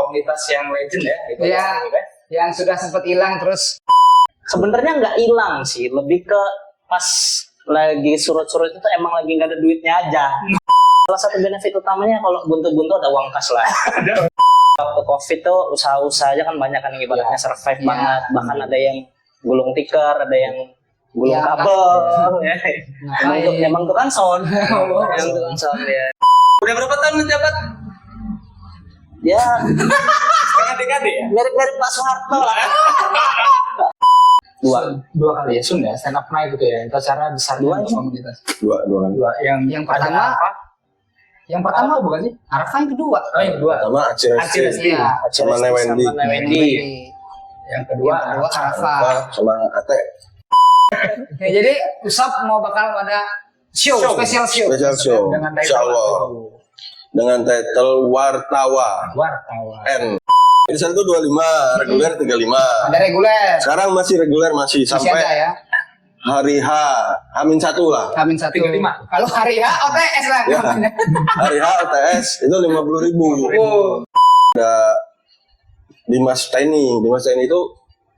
komunitas yang legend ya. Iya, yang sudah sempat hilang terus. Sebenarnya nggak hilang sih, lebih ke pas lagi surut-surut itu emang lagi nggak ada duitnya aja. Salah satu benefit utamanya kalau buntu-buntu ada uang kas lah. Waktu COVID tuh usaha-usaha aja kan banyak kan yang ibaratnya survive banget. Bahkan ada yang gulung tikar, ada yang gulung kabel. Emang tukang sound. Yang tukang sound ya. Udah berapa tahun menjabat? Ya, Setengah dekade ya? mirip-mirip Pak Soeharto lah. Dua kali ya Sun ya, stand up night gitu ya. Itu acara besar Dua untuk komunitas. Dua. Yang pertama apa? Yang pertama bukan sih? Arafah yang kedua. Oh yang kedua. Pertama Acil Iya. sama Newendi. Yang kedua Arafah. Sama Ate. Ya, jadi Usap mau bakal ada show. Spesial show. Special show. Dengan title Insyaallah. Dengan title Wartawa. N. Indonesia itu 25, reguler 35. Ada reguler. Sekarang masih reguler masih Masih sampai ada ya. hari H, H-1 lah. Kami 1. 35. Kalau hari H OTS lah. Ya. Hari H OTS itu 50.000. Oh. Ada Dimas Teni. Dimas Teni itu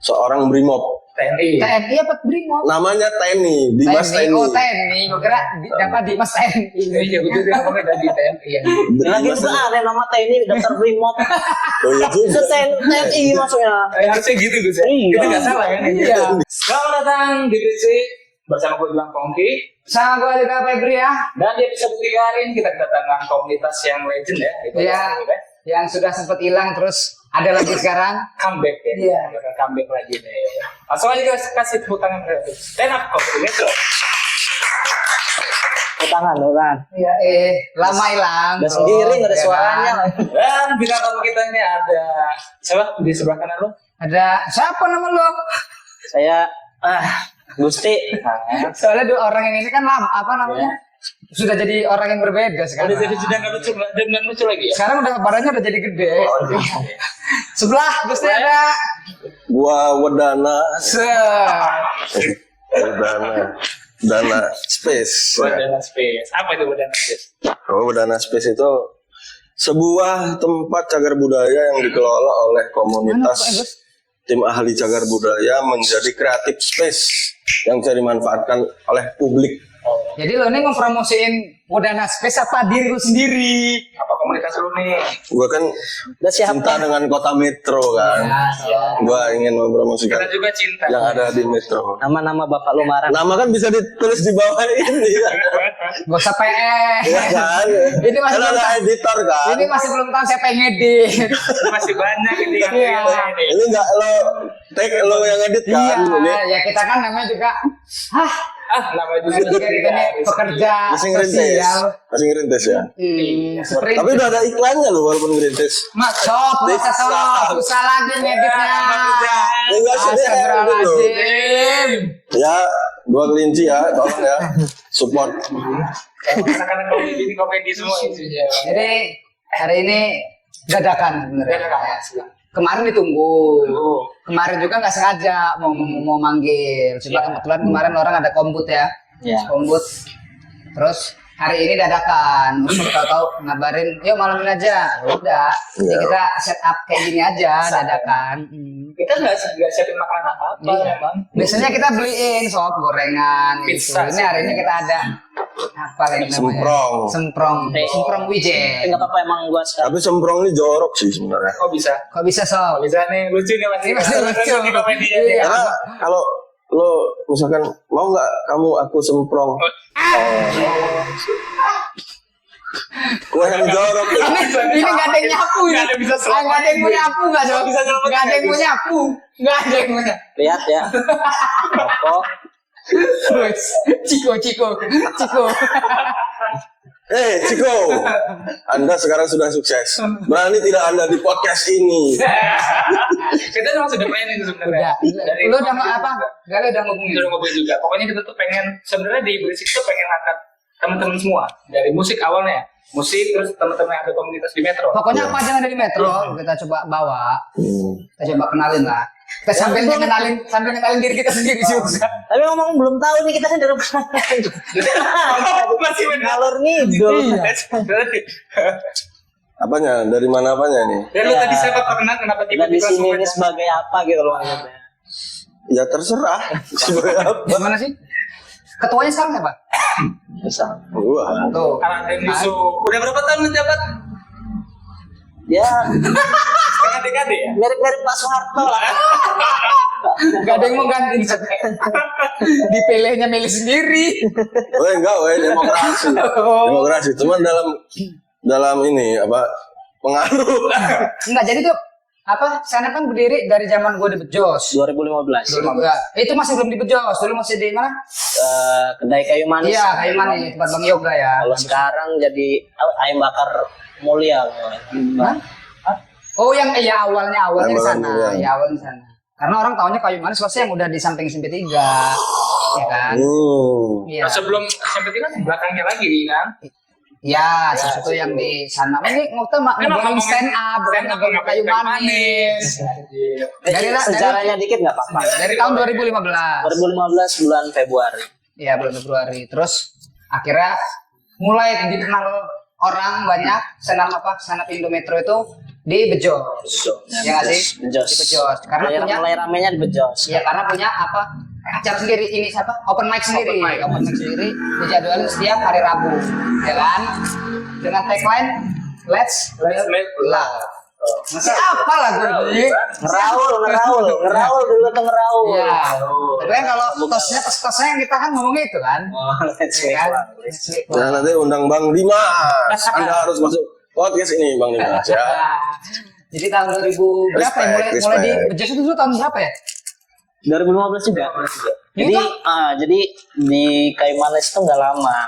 seorang brimob. TNI. TNI apa Brimob? Namanya Teni, Dimas Teni. Oh TNI, gue kira dapat Dimas TNI. Iya betul dia ngomongnya dari TNI ya. Lagi juga ada nama TNI daftar Brimob. Oh iya juga. TNI maksudnya. Harusnya gitu Gus ya. Iya. Itu nggak salah kan? Iya. Selamat datang di BC bersama gue Gilang Pongki. Sama gue juga Febri ya. Dan di episode 3 hari ini kita kedatangan komunitas yang legend ya. Iya. Yang sudah sempat hilang terus ada lagi sekarang. Comeback ya. Iya. Comeback lagi nih. Langsung aja guys kasih tepuk tangan mereka. Stand up Coffee Metro. Tangan lo kan. Iya, lama hilang. Udah sendiri nggak ada Ya suaranya. kan? Dan bintang tamu kita ini ada siapa di sebelah kanan lo? Ada siapa nama lo? Saya Gusti. Soalnya dua orang yang ini kan lama apa namanya? Sudah jadi orang yang berbeda sekarang. Udah jadi dan lucu lagi ya. Sekarang udah badannya udah jadi gede. Sebelah Gusti ada Gua Wedana. Dana Space. Wadana Space. Apa itu Wadana Space? Oh, Wedana Space itu sebuah tempat cagar budaya yang dikelola oleh komunitas tim ahli cagar budaya menjadi creative space yang bisa dimanfaatkan oleh publik. Jadi lo ini mempromosiin Wadana Space apa diri lu sendiri? Apa komunitas lu nih? Gua kan Udah siap. cinta dengan kota metro kan. Gua ingin mempromosikan Kita juga cinta. yang ada di metro. Nama-nama bapak lu marah. Nama kan bisa ditulis di bawah ini kan. Gak usah PE. Iya kan? Ini masih Kan belum ada tahu. editor kan. Ini masih belum tahu siapa yang ngedit. Masih banyak ini yang Iya. ini. Ini enggak lo yang edit kan. Ini Ya kita kan namanya juga Namanya juga kita nih pekerja masih ngerintis. sosial. Masih ngerintis ya. Seperti Tapi udah ada iklannya loh walaupun ngerintis. Sok, masa sok, susah lagi ngeditnya. Enggak sih gitu. Astagfirullahaladzim. Ya, dua kelinci ya, tolong ya. Support. Karena komedi semua isinya. Jadi hari ini dadakan sebenarnya. Kemarin ditunggu. Kemarin juga nggak sengaja mau manggil. Cuma kebetulan kemarin orang ada kombut ya. Kombut. Terus hari ini dadakan. Terus tahu-tahu ngabarin, yuk malam ini aja. Udah. Jadi kita set up kayak gini aja dadakan. Kita nggak siapin makanan apa-apa Iya. Bang. Biasanya kita beliin sop gorengan Pizza, gitu. Ini hari ini kita ada apa lagi namanya? Semprong wijen. Enggak apa-apa emang gua sekarang. Tapi semprong ini jorok sih sebenarnya. Kok bisa? Kok bisa sob? Bisa nih lucu nih Ini masih lucu. Ini komedinya Iya. Karena kalau lo misalkan mau nggak kamu aku semprong, kue yang jorok ya. Ini nggak ada yang nyapu ya. Nggak ada bisa selamat. Nggak ada yang mau nyapu nggak sob? Bisa selamat. Nggak ada yang mau nyapu. Nggak ada yang mau nyapu. Lihat ya. Rokok. Bos, Ciko. Ciko, Anda sekarang sudah sukses. Berani tidak Anda di podcast ini? Kita memang sudah pengen itu sebenarnya. Lu udah apa? Gak udah ngomongin. Udah ngomongin juga. Pokoknya kita tuh pengen sebenarnya di Berisik tuh pengen angkat teman-teman semua dari musik awalnya. Musik terus teman-teman yang ada komunitas di Metro. Pokoknya apa aja yang ada di Metro kita coba bawa. Kita coba kenalin lah. Kita sambil kenalin diri kita sendiri juga. Tapi ngomong belum tahu nih kita kan dari mana. Masih benar. Ngalor ngidul. Iya. Apanya? Dari mana apanya nih? Dan lu tadi siapa perkenalan kenapa Kita di tiba-tiba sini langsung ini aja? sebagai apa gitu loh maksudnya. Ya terserah. Sebagai apa? Gimana sih? Ketuanya sekarang siapa? Bisa. Gua. Tuh. Karena ada yang isu. Udah berapa tahun menjabat? Ya Setengah dekade ya? mirip-mirip Pak Soeharto lah. Gak ada yang mau ganti. Dipilihnya milih sendiri. Weh enggak, demokrasi. Demokrasi. Cuman dalam ini apa pengaruh. Enggak, jadi tuh apa? Sana kan berdiri dari zaman gue di Bejos. 2015. Itu masih belum di Bejos, dulu masih di mana? Kedai kayu manis. Iya, kayak mana nih, tempat Bang Yoga ya. Kalau sekarang jadi ayam bakar mulia. Hah? Oh, yang awalnya di Awalnya, sana, iya. ya awalnya di sana. Karena orang taunya kayu manis pasti yang udah di samping SMP 3, ya kan? Iya. Nah, sebelum SMP kan belakangnya lagi kan? Ya, sesuatu yang di sana. Ini ngomongin stand up, bukan ngomongin kayu manis. Sejarahnya dikit nggak apa-apa. Dari tahun 2015. 2015 bulan Februari. Iya, bulan Februari. Terus akhirnya mulai dikenal orang banyak stand up Indometro itu di Bejos. Ya nggak sih? Bejos. Di Bejos. Karena punya mulai ramenya di Bejos. Iya, karena punya acara sendiri ini siapa? Open mic sendiri. Open mic sendiri dijadwalin setiap hari Rabu, ya kan? Dengan tagline Let's Make Love. Masih apa lagu ini? Ngeraul dulu tuh ngeraul. Iya. Tapi kan kalau tosnya yang kita kan ngomong itu kan. Let's Ya kan? Nah, nanti undang Bang Dimas. Anda harus masuk podcast ini Bang Dimas ya. Jadi tahun 2000 berapa ya? Mulai di Bejos itu dulu tahun berapa ya? 2015 juga. Jadi Itu? jadi di kayu manis tuh nggak lama.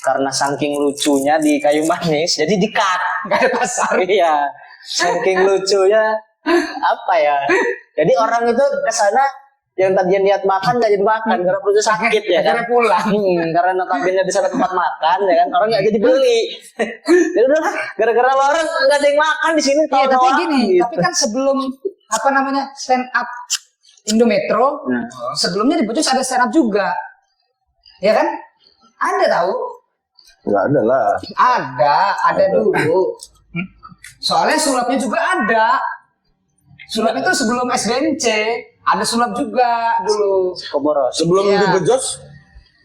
Karena saking lucunya di kayu manis, jadi di-cut. Gak ada pasar. Iya. Saking lucunya apa ya? Jadi orang itu ke sana yang tadinya niat makan nggak jadi makan karena perutnya sakit ya kan. Akhirnya pulang. Karena notabene di sana tempat makan ya kan, orang nggak jadi beli. Jadi udah gara-gara lo orang nggak ada yang makan di sini. Iya, tapi tahu-tahu gini, gitu. tapi kan sebelum stand up Indometro, sebelumnya di Bejos ada stand up juga. Ya kan? Ada tahu? Enggak ada lah. Ada dulu. Soalnya sulapnya juga ada. Sulap itu sebelum SBMC, ada sulap juga dulu. Koboros. Sebelum Iya. di Bejos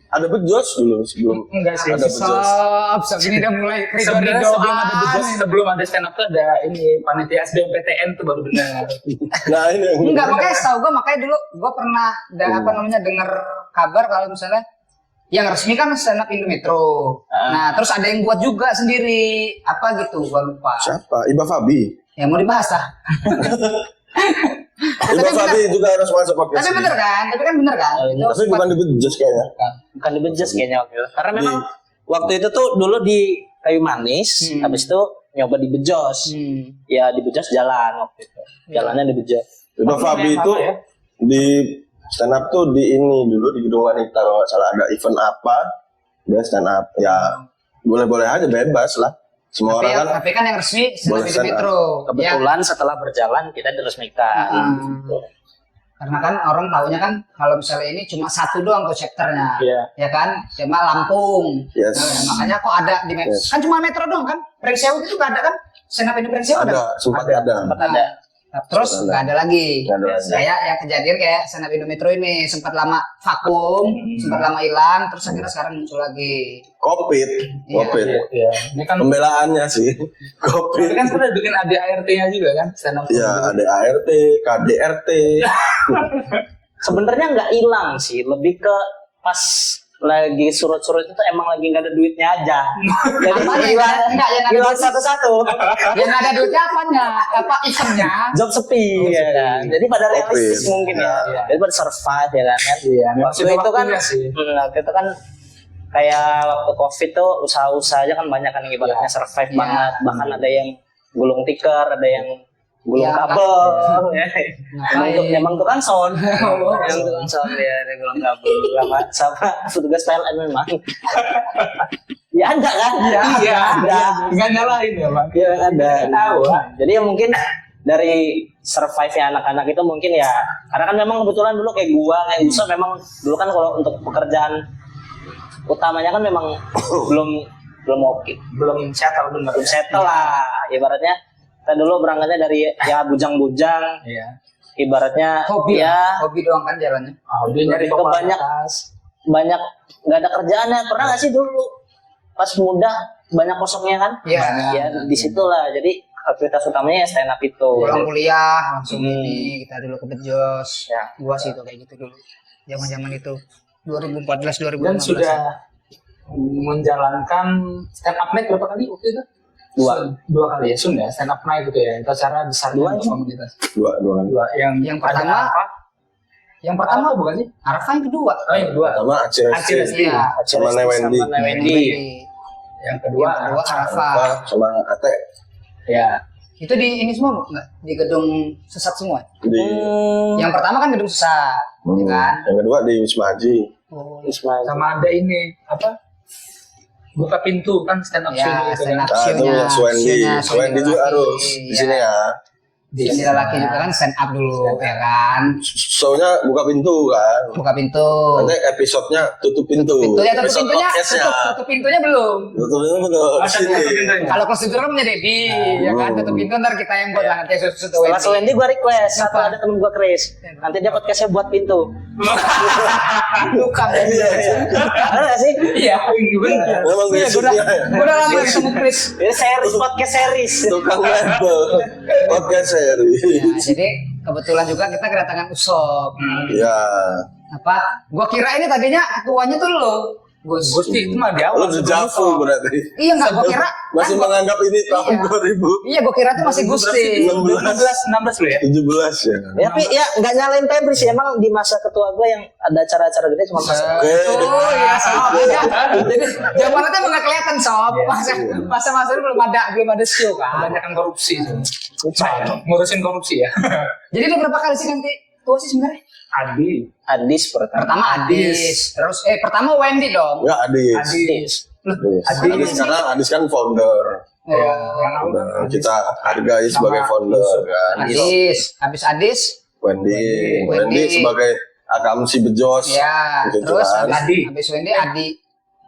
ada Bejos dulu sebelum. Enggak sih. Ada Bejos. Sob ini udah mulai Sebelum ada Bejos, sebelum ada stand up tuh ada ini panitia SBMPTN tuh baru benar. Nah ini yang Enggak, makanya setahu gue, makanya dulu gue pernah dengar kabar kalau misalnya yang resmi kan stand up Indometro. Nah, terus ada yang buat juga sendiri. Apa gitu, gue lupa. siapa? Iba Fabi. Yang mau dibahas lah. Iba Fabi juga harus masuk podcast. Tapi ini. bener kan? Itu Tapi bukan di Bejos kayaknya. Bukan di Bejos kayaknya waktu itu. Karena memang waktu itu tuh dulu di kayu manis, habis itu nyoba di Bejos. Ya di Bejos jalan waktu itu. Jalannya di Bejos. Iba Fabi itu di stand up tuh di ini dulu di gedung wanita kalau nggak salah ada event apa dia stand up ya boleh-boleh aja bebas lah semua orang kan tapi kan yang resmi stand up boleh stand up. Indometro. Ya. Kebetulan setelah berjalan kita diresmikan. Karena kan orang taunya kan kalau misalnya ini cuma satu doang tuh chapternya, Iya. ya kan, cuma Lampung. Yes. Nah, makanya kok ada di Yes. kan cuma Metro doang kan, Prengseu itu gak ada kan, stand up Indo Prengseu ada sempat ada Ada. Nah, terus nggak ada lagi. Nggak ada lagi. Kayak yang kejadian kayak stand up Indometro ini sempat lama vakum, sempat lama hilang, terus akhirnya sekarang muncul lagi. covid Iya. Ini kan pembelaannya sih covid kan sudah bikin ADART-nya juga kan stand up. ya ada ART KDRT Sebenarnya nggak hilang sih, lebih ke pas lagi surut-surut itu emang lagi nggak ada duitnya aja. Jadi Apanya? hilang Enggak, yang ada hilang duit- satu-satu. Yang ada duitnya apanya? Apa eventnya? Job sepi ya kan. Jadi pada realistis Covid. mungkin ya. Jadi pada survive ya kan. Iya. Waktu itu kan sih. waktu itu kan kayak waktu Covid tuh usaha-usaha aja kan banyak kan yang ibaratnya survive Iya. banget. Bahkan ada yang gulung tikar, ada yang gulung Iya, kabel ya. Ngapain? Emang tukang sound. Yang tukang sound ya, ada gulung kabel sama petugas PLN memang. Ya ada kan? Iya. Ada. Enggak nyalahin ya, Bang. Iya ada. Tahu. Jadi ya mungkin dari survive-nya anak-anak itu mungkin ya karena kan memang kebetulan dulu kayak gua kayak Yusof memang dulu kan kalau untuk pekerjaan utamanya kan memang belum belum oke, Belum settle bener. belum settle lah. Ibaratnya kita dulu berangkatnya dari ya bujang-bujang, Iya. ibaratnya Hobi ya hobi doang kan jalannya. Dia nyari Lebih ke banyak nggak ada kerjaannya. Pernah nggak sih dulu pas muda banyak kosongnya kan? Iya. Ya disitulah. Jadi aktivitas utamanya ya stand up itu. Pulang kuliah langsung ini kita dulu ke Bejos. Ya. Gua sih itu kayak gitu dulu. Zaman-zaman itu 2014 2015. Dan sudah menjalankan stand up night berapa kali waktu itu? Dua kali ya, Sun ya, stand up night gitu ya. Itu acara besar Dua untuk aja. komunitas. Dua Dua. Yang pertama apa? yang pertama bukan sih? Arafah yang kedua. Oh, yang kedua. pertama Acil Acil Iya. sama Newendi. Wendy. Yang kedua. Yang kedua Arafah. sama Ate Ya. Itu di ini semua enggak? Di gedung sesat semua. di Yang pertama kan gedung sesat, ya kan? yang kedua di Wisma Haji. Oh, Ismail. Sama ada ini apa? Buka pintu kan stand up show ya, gitu stand kan. up Nah, itu show-nya. yang Swendi. show-nya Swendi juga laki. harus di sini ya. Di sini laki juga kan stand up dulu, ya kan? Show-nya buka pintu kan. Buka pintu. Nanti episode-nya tutup pintu. Pintu ya, tutup Episode pintunya, podcast-nya. tutup pintunya belum. Tutup pintu betul. Di Masa sini. tutup pintunya? Kalau close the door kan punya Dedi, ya kan? Tutup pintu ntar kita yang buat banget kayak susu tuh. Setelah Wendy gue request, satu Apa? ada temen gue Chris. Nanti dia podcastnya buat pintu. Bukan. Ada nggak sih? Iya, benar. Memang Iya, basicnya ya. gue udah lama ketemu Chris. Ini series, podcast series. Tukang label. Podcast seri. Ya, jadi kebetulan juga kita kedatangan Usop. Ya. Apa? Gua kira ini tadinya ketuanya tuh lo. Gusti itu mah di Lu awal. dejavu berarti. Iya nggak, gua kira Masih menganggap ini tahun Iya. 2000. Iya, gua kira tuh masih Gusti. 16 lu ya? 17 ya. Ya, tapi ya nggak nyalain Febri sih. Emang di masa ketua gue yang ada acara-acara gede cuma pas Oke. Oh iya, sob. Jadi zaman itu emang nggak kelihatan sob. Masa itu belum ada show kan. Kebanyakan korupsi. Ngurusin korupsi ya. Jadi dia berapa kali sih nanti tua sih sebenarnya? Adis pertama. Pertama Adis, terus pertama Wendy dong. Enggak Adis. Adis. Adis karena Adis kan founder. Ya. Udah kita hargai sebagai founder kan. Adis, habis Adis, Wendy Wendy. sebagai akamsi bejos. ya. Gitu Terus kan. habis Wendy Adi,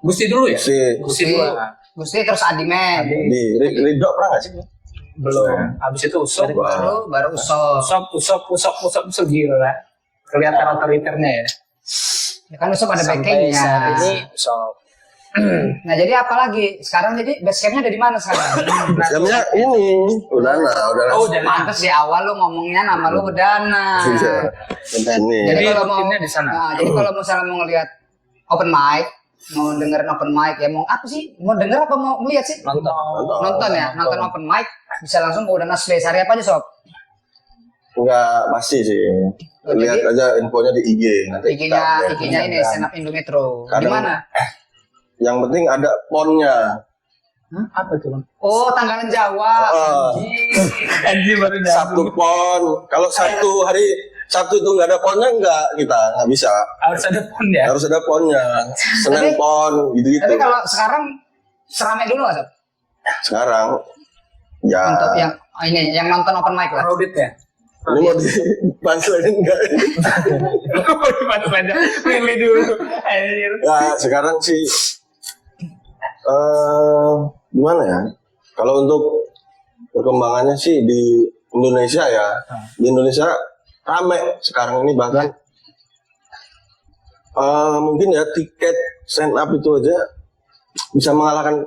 Gusti dulu ya? Si Gusti dulu. Gusti terus Adi Men, di Ridho pernah nggak sih? Belum. Habis itu Usop. baru Usop. Usop gila. Kelihatan otoriternya ya. Ya kan Usop ada Sampai backingnya. saat ini so Nah jadi apa lagi? Sekarang jadi base campnya ada di mana sekarang? Jamnya ini Udana. Oh, udah. Pantes di awal lu ngomongnya nama lu Udana. Iya. Ini. Jadi Jadi kalau mau rutinnya di sana. Nah, jadi kalau misalnya mau ngelihat open mic, mau dengerin open mic ya mau apa sih? Mau denger apa mau melihat sih? Nonton ya, nonton open mic bisa langsung ke Udana Space. Hari apa aja sob? Enggak pasti sih. Oh, Lihat jadi- aja infonya di IG. Nanti IG-nya kita update. IG-nya ini stand up Indo Metro. Di Kadang- mana? Yang penting ada ponnya. Apa tuh, Bang? Oh, Tanggalan Jawa. Oh. Anjir baru Sabtu pon. Kalau Sabtu itu nggak ada ponnya nggak bisa. Harus ada pon ya. Harus ada ponnya. Tapi- Senin pon gitu-gitu. Tapi kalau sekarang seramai dulu nggak sob? Sekarang ya Untuk yang yang nonton open mic lah. Crowded ya. ini mau di punchline enggak? Mantap aja. Pilih dulu. Anjir. Ya sekarang sih gimana ya? Kalau untuk perkembangannya sih di Indonesia ya, di Indonesia rame sekarang ini bahkan mungkin ya tiket stand up itu aja bisa mengalahkan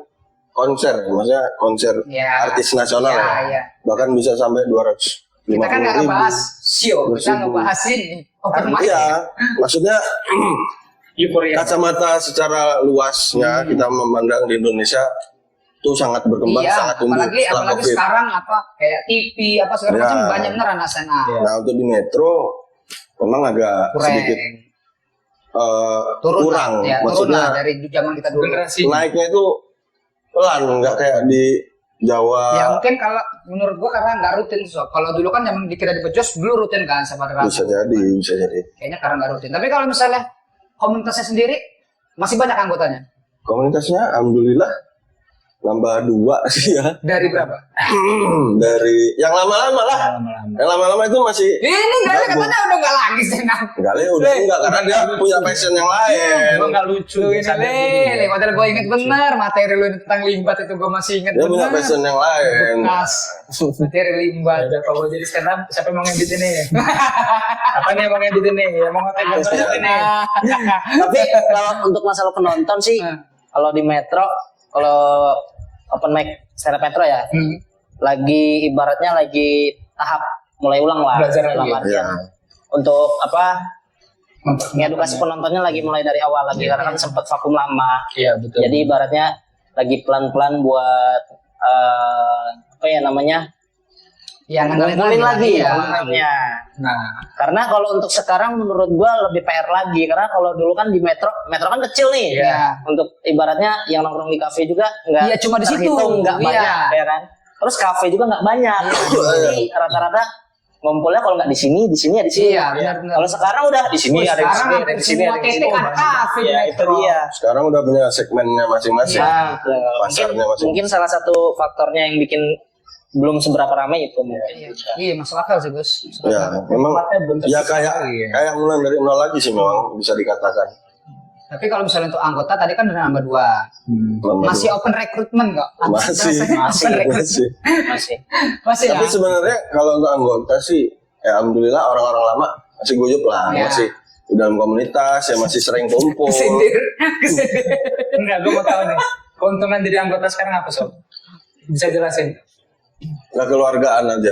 konser, maksudnya konser Ya. artis nasional Ya, ya. ya. Bahkan bisa sampai 250 Kita kan nggak ribu. ngebahas show, kita 200.000. ngebahas ini open mic. Iya, maksudnya Euforia. kacamata secara luasnya kita memandang di Indonesia itu sangat berkembang, Iya, sangat tumbuh apalagi setelah apalagi COVID. sekarang apa kayak TV apa segala Ya. macam banyak bener anak stand up. Nah untuk di Metro memang agak Kurang. sedikit Turun kurang, lah, ya, turun maksudnya lah dari zaman kita dulu. Generasi. naiknya itu pelan, nggak kayak di Jawa. Ya mungkin kalau menurut gua karena nggak rutin so. Kalau dulu kan zaman kita di Bejos dulu rutin kan sama Rabu. Bisa jadi, bisa jadi. Kayaknya karena nggak rutin. Tapi kalau misalnya komunitasnya sendiri masih banyak anggotanya. Komunitasnya alhamdulillah nambah 2 sih ya. Dari berapa? Dari yang lama-lama lah. Yang lama-lama itu masih Ini Gale katanya udah nggak lagi senang. Gale udah enggak karena dia punya passion yang lain. Gue nggak lucu. Lu ini Le, padahal gue inget bener materi lu tentang limbat itu gue masih inget Dia punya bener. passion yang lain. Bekas materi limbat. Udah kalau jadi stand up, siapa yang mau ngedit ini? Apa nih yang mau ngedit ini? Yang mau ngetek gambar ini? Tapi kalau untuk masalah penonton sih, kalau di Metro, kalau open mic stand up Metro ya, lagi ibaratnya lagi tahap mulai ulang lah. Belajar dalam lagi. artian. Untuk apa? Ngedukasi penontonnya lagi mulai dari awal lagi karena kan sempat vakum lama. Iya betul. Jadi ibaratnya lagi pelan-pelan buat apa ya namanya? Yang ngumpulin lagi ya. ya. Nah, Karena kalau untuk sekarang menurut gua lebih PR lagi karena kalau dulu kan di Metro kan kecil nih. Iya. Untuk ibaratnya yang nongkrong di kafe juga nggak Iya, cuma di situ. terhitung, nggak Iya. banyak ya kan. Terus kafe juga nggak banyak. Jadi rata-rata ngumpulnya kalau nggak di sini ya di sini. Iya, benar-benar. Kalau sekarang udah di sini ada di Sekarang sini, ada di sini, semua ada di sini. titik ada kafe di Ya, itu Metro. dia. Sekarang udah punya segmennya masing-masing. Nah, Pasarnya masing-masing. mungkin salah satu faktornya yang bikin belum seberapa ramai itu mungkin. Iya, masuk akal sih, Gus. Masuk Ya, akal. memang belum ya terpisah kayak lagi ya. kayak mulai dari nol lagi sih memang bisa dikatakan. Tapi kalau misalnya untuk anggota tadi kan udah nambah 2. Nambah Masih dua. open recruitment nggak? Masih. Open recruitment. Masih. Masih. Masih ya? Tapi sebenarnya kalau untuk anggota sih, ya alhamdulillah orang-orang lama masih guyup lah, Ya. masih di dalam komunitas, ya masih sering kumpul. Kesindir. enggak, gue mau tahu nih. Keuntungan jadi anggota sekarang apa, Sob? Bisa jelasin? Nah, keluargaan aja.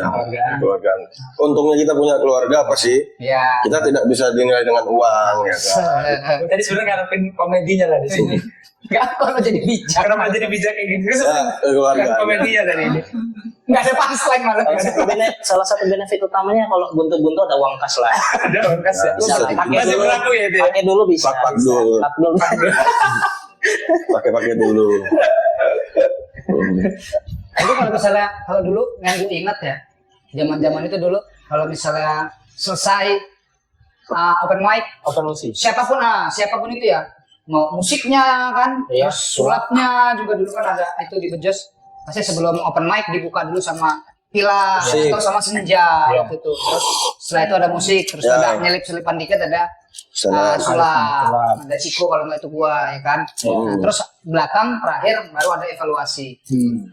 Keluargaan. Untungnya kita punya keluarga apa sih? Ya. Kita tidak bisa dinilai dengan uang, ya kan? Gue tadi sebenarnya ngarepin komedinya lah di sini. Enggak, kalau jadi bijak. Kenapa jadi bijak kayak gini? Ya, keluargaan. Komedinya dari ini. Enggak ada punchline malah. Salah satu benefit utamanya kalau buntu-buntu ada uang kas lah. Ada ongkas ya. Bisa Masih dulu. berlaku ya itu ya? Pakai dulu bisa. Pak dulu. Pak dulu. Pakai dulu. Itu kalau dulu yang gue ingat ya, zaman-zaman itu dulu kalau misalnya selesai open mic, siapapun itu ya, mau musiknya kan, Iya, terus sulapnya juga dulu kan ada itu di Bejos. Pasti sebelum open mic dibuka dulu sama pilar Musik. atau sama senja waktu itu. Terus setelah itu ada musik, terus Ya. ada nyelip-selipan dikit ada Sana, sulap, ada Ciko kalau nggak itu gua ya kan. Nah, terus belakang terakhir baru ada evaluasi.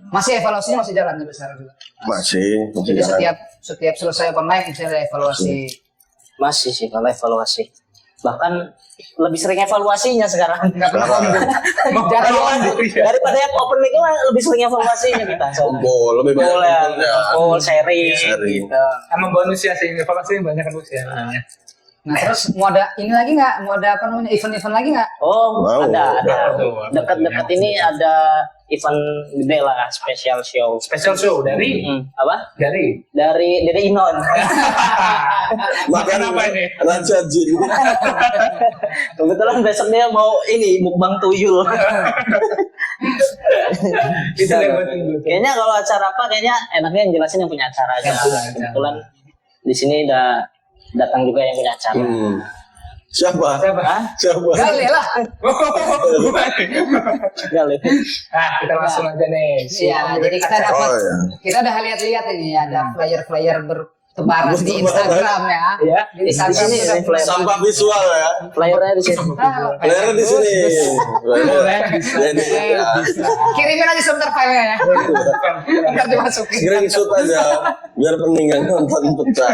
Masih evaluasinya masih jalan sampai sekarang juga. masih Jadi jalan. setiap selesai open mic mesti ada evaluasi. Masih sih kalau evaluasi. Bahkan lebih sering evaluasinya sekarang. Enggak pernah Sekarang. jadi Daripada yang open mic mah lebih sering evaluasinya kita. soalnya. Kumpul, lebih banyak Kumpul ya, kumpulnya. kumpul, sharing, Sharing. gitu. Sama bonus ya sih, evaluasi banyak kan bonus ya. Nah terus mau ada ini lagi nggak? Mau ada apa namanya event-event lagi nggak? Oh, Mau. ada. Tuh, Dekat-dekat ini ada event gede lah, special show. Special show dari Apa? dari Dari Inon. Makan apa ini? Raja Jin. Kebetulan besok dia mau ini mukbang tuyul. itu yang gue tunggu. Kayaknya kalau acara apa kayaknya enaknya yang jelasin yang punya acara aja. Yang punya acara. Kebetulan di sini udah datang juga yang punya acara. Siapa? Hah? Siapa? Gali lah. Gali. Nah, kita langsung aja nih. Iya, jadi kita dapat Oh ya. kita udah lihat-lihat ini ada flyer-flyer bertebaran di Instagram ya. Iya. Di Instagram Di sini sudah ada flyer. Sampah visual ya. Flyernya di sini. Layarnya di sini. Boleh. Jadi ya. Kirimin aja sebentar filenya ya. Ntar dimasukin. Screenshot aja biar peninggal nonton pecah.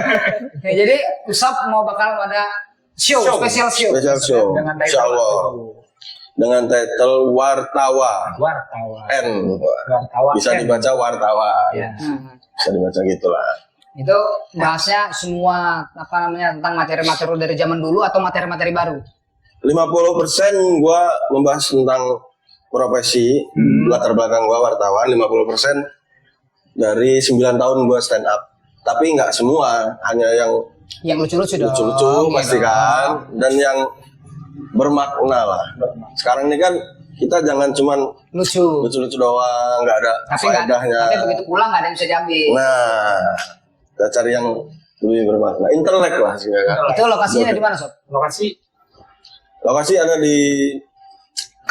Ya, jadi Usap mau bakal ada show, spesial show. Special show. Dengan title Insyaallah. Dengan title Wartawa. wartawan. N. Wartawan. Bisa dibaca wartawan. Ya. Bisa dibaca gitulah. Itu bahasnya semua apa namanya tentang materi-materi dari zaman dulu atau materi-materi baru. 50% gua membahas tentang profesi, latar belakang gua wartawan, 50% dari 9 tahun gua stand up. Tapi nggak semua, hanya yang Yang lucu-lucu dong. lucu-lucu pasti gitu. kan, dan yang bermakna lah. Sekarang ini kan kita jangan cuman Lucu. lucu-lucu doang, nggak ada Tapi nggak. faedahnya. Tapi begitu pulang nggak ada yang bisa diambil. Nah, kita cari yang lebih bermakna, intelek lah sih kan. Itu lokasinya di mana sob? Lokasi Lokasi ada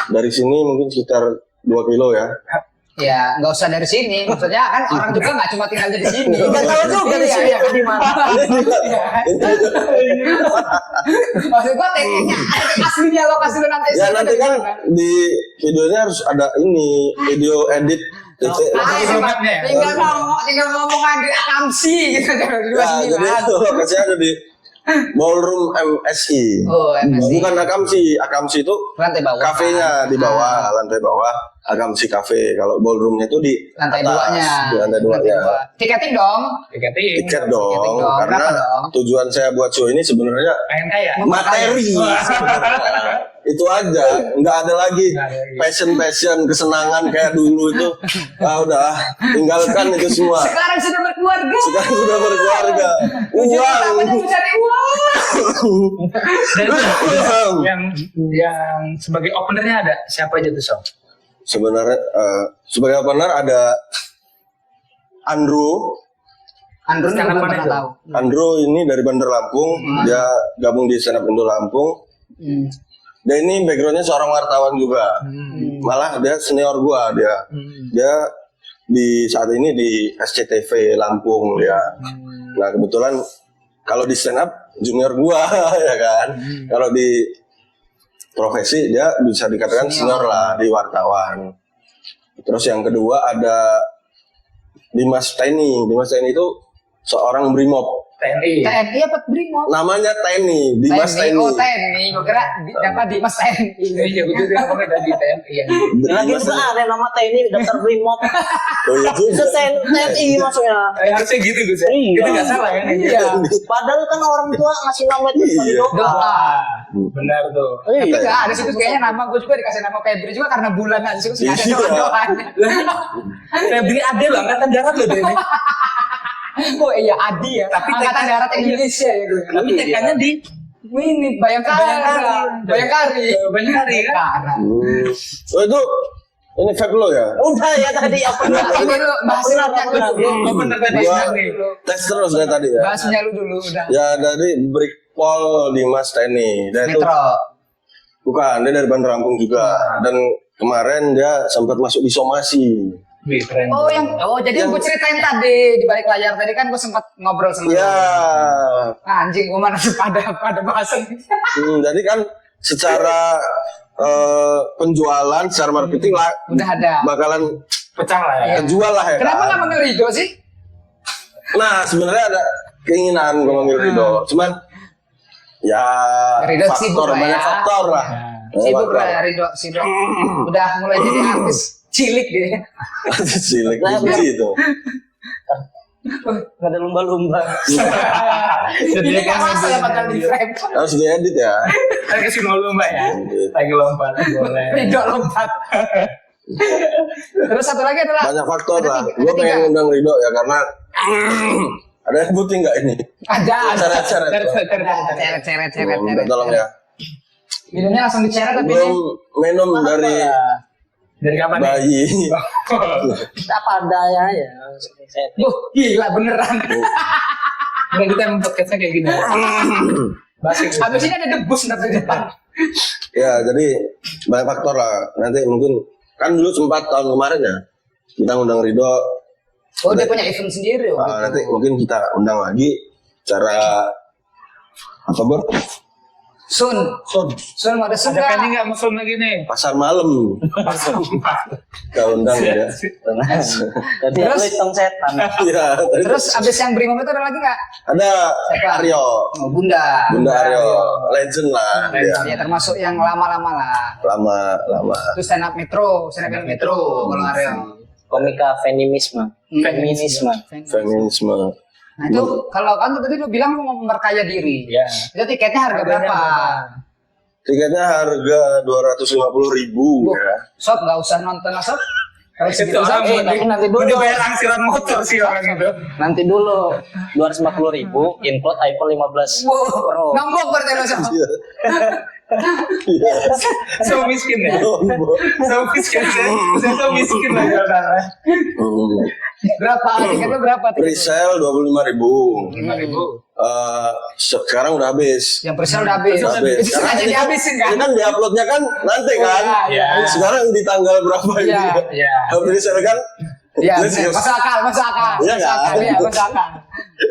dari sini mungkin sekitar 2 kilo ya. Ya, nggak usah dari sini. Maksudnya kan orang juga nggak cuma tinggalnya di sini. Nggak tahu juga di sini Iya, tuh di mana. Maksud gua tekniknya aslinya lokasi lu nanti. Ya nanti kan di videonya harus ada ini video edit titik. Tinggal ngomong Andri Akamsi gitu. Ya, jadi itu lokasinya ada di Ballroom MSI. Oh, MSI. Bukan Akamsi. Akamsi itu Lantai bawah. kafenya di bawah, lantai bawah. Akamsi Cafe. Kalau ballroomnya itu di Lantai atas, duanya. di lantai duanya. Tiketing dong. Tiketing. Tiket dong, dong. karena Berapa dong? tujuan saya buat show ini sebenarnya Pengen kaya. materi. sebenarnya. Itu aja, nggak ada lagi passion kesenangan kayak dulu itu. Udah tinggalkan itu semua. Sekarang sudah berkeluarga. Sekarang sudah berkeluarga. Tujuan utamanya Uang. mencari uang. Dan itu yang sebagai openernya ada siapa aja tuh Sob? Sebenarnya sebagai opener ada Andrew. Andrew Stand up belum mana pernah itu? tahu. Andrew ini dari Bandar Lampung. Dia gabung di stand up Indo Lampung. Dia ini backgroundnya seorang wartawan juga. Malah dia senior gua dia. Dia di saat ini di SCTV Lampung ya. Nah kebetulan kalau di stand up junior gua ya kan. Kalau di profesi dia bisa dikatakan senior lah di wartawan. Terus yang kedua ada Dimas Teni. Dimas Teni itu seorang brimob. TNI. TNI apa Brimob? Namanya Teni, Dimas Teni. Oh TNI, gue kira apa Dimas TNI. Iya betul dia ngomongnya dari TNI ya. Lagi juga ada nama TNI daftar Brimob. Oh iya juga. TNI maksudnya. Harusnya gitu Gus ya. Iya. Itu nggak salah kan? Iya. Padahal kan orang tua ngasih nama itu sebagai doa. Doa. Benar tuh. Tapi Iya. nggak ada situ kayaknya nama gue juga dikasih nama Febri juga karena bulan aja situ nggak ada Iya. doa-doanya. Febri Ade loh angkatan darat loh dia ini. Oh iya Adi ya. Tapi Angkatan darat Indonesia ya gue. Tapi tekannya di Ini Bayangkara. Bayangkari. Bayangkari kan? Bayangkara. Oh itu ini vape lo ya? Udah ya tadi apa? Ini lu bahasnya dulu. Oh bener tadi Gua nih. tes terus dari tadi ya. Bahasnya lu dulu udah. Ya dari Brickpol Dimas Teni. Dia itu Metro. bukan, dia dari Bandar Lampung juga. Dan kemarin dia sempat masuk di somasi. Wih keren. Jadi gue ceritain tadi di balik layar tadi kan gue sempat ngobrol sama Ya, lu. Anjing gue mana pada bahasan. jadi kan secara penjualan, secara marketing lah, Udah ada. bakalan Pecah lah ya. kejual lah ya. Kenapa kan? nggak manggil Rido sih? Nah sebenarnya ada keinginan gue manggil Rido, cuman ya Rido sibuk faktor lah banyak ya. faktor lah. Banyak Sibuk faktor. lah Rido. Udah mulai jadi artis cilik dia. Cilik biji itu. Gak ada lumba-lumba. Ini nggak masalah bakal di frame. Harus diedit ya. Lagi kasih lomba ya. Lagi lompat boleh. Rido lompat. Terus satu lagi adalah Banyak faktor ada lah. tiga- Gue ada tiga. pengen ngundang Rido ya karena ada yang putih nggak ini? ada. Cara-cara. Ceret. Minta tolong ya. Minumnya langsung diceret tapi Belum ini minum dari Dari kapan nih? bayi. Apa adanya ya. gila beneran. Nah, kita emang podcastnya kayak gini. Basi. Habis ini ada debus dari depan. Ya jadi banyak faktor lah. Nanti mungkin kan dulu sempat tahun kemarin ya kita ngundang Rido. Oh dia punya event sendiri. Nanti mungkin kita undang lagi cara apa Bor? Sun mau ada Sun Ada nggak? kan nggak musul lagi nih? Pasar malam kita undang ya. Jadi Terus? lu hitung setan. Iya. Terus abis yang Brimob itu ada lagi nggak? Ada Siapa? Aryo, Oh, Bunda. Bunda Aryo, legend lah dia. Ya termasuk yang lama-lama lah. Lama. Itu stand up Metro kalau Aryo. Komika feminisme. Feminisme. Feminisme. Nah itu kalau kan tadi lu bilang mau memperkaya diri. Iya. Itu tiketnya harga berapa? Tiketnya harga 250.000 ya. Sob nggak usah nonton lah Sob. Kalau Itu segitu Sob. orang tapi nanti dulu. udah bayar angsiran motor sih orang itu. Nanti dulu 250.000 include iPhone 15 Wow, Pro. nombok berarti lo Sob. Iya. So miskin ya. So miskin saya so miskin lah karena. Berapa? Tiket lu berapa? Presale 25.000. 5.000. Sekarang udah habis. Yang presale udah habis. Udah habis. Itu sengaja dihabisin kan? Ini kan diuploadnya kan nanti kan. Iya. Sekarang di tanggal berapa ini? Iya. Iya. Presale kan? Iya, Terus, bener. Masuk akal. Iya Masuk kan? akal. Iya, masuk akal.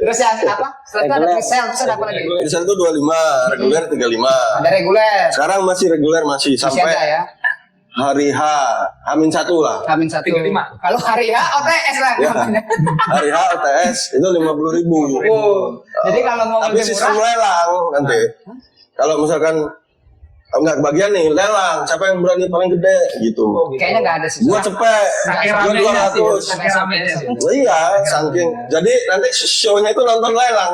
Terus yang apa? Setelah itu ada presale, terus ada apa lagi? Presale itu 25, reguler 35. Ada reguler. Sekarang masih reguler masih Masih sampai ada ya. hari H, H-1 lah. Kami 1. 35. Kalau hari H OTS lah. Ya. Hari H OTS itu 50.000. Oh. Jadi kalau mau Tapi lebih sistem murah, lelang nanti. Kalau misalkan enggak kebagian nih lelang, siapa yang berani paling gede gitu. kayaknya nggak ada sih. Gua cepet, Saking gua ramenya sih. 200. Saking ramenya sih. Iya, saking. Jadi nanti show-nya itu nonton lelang.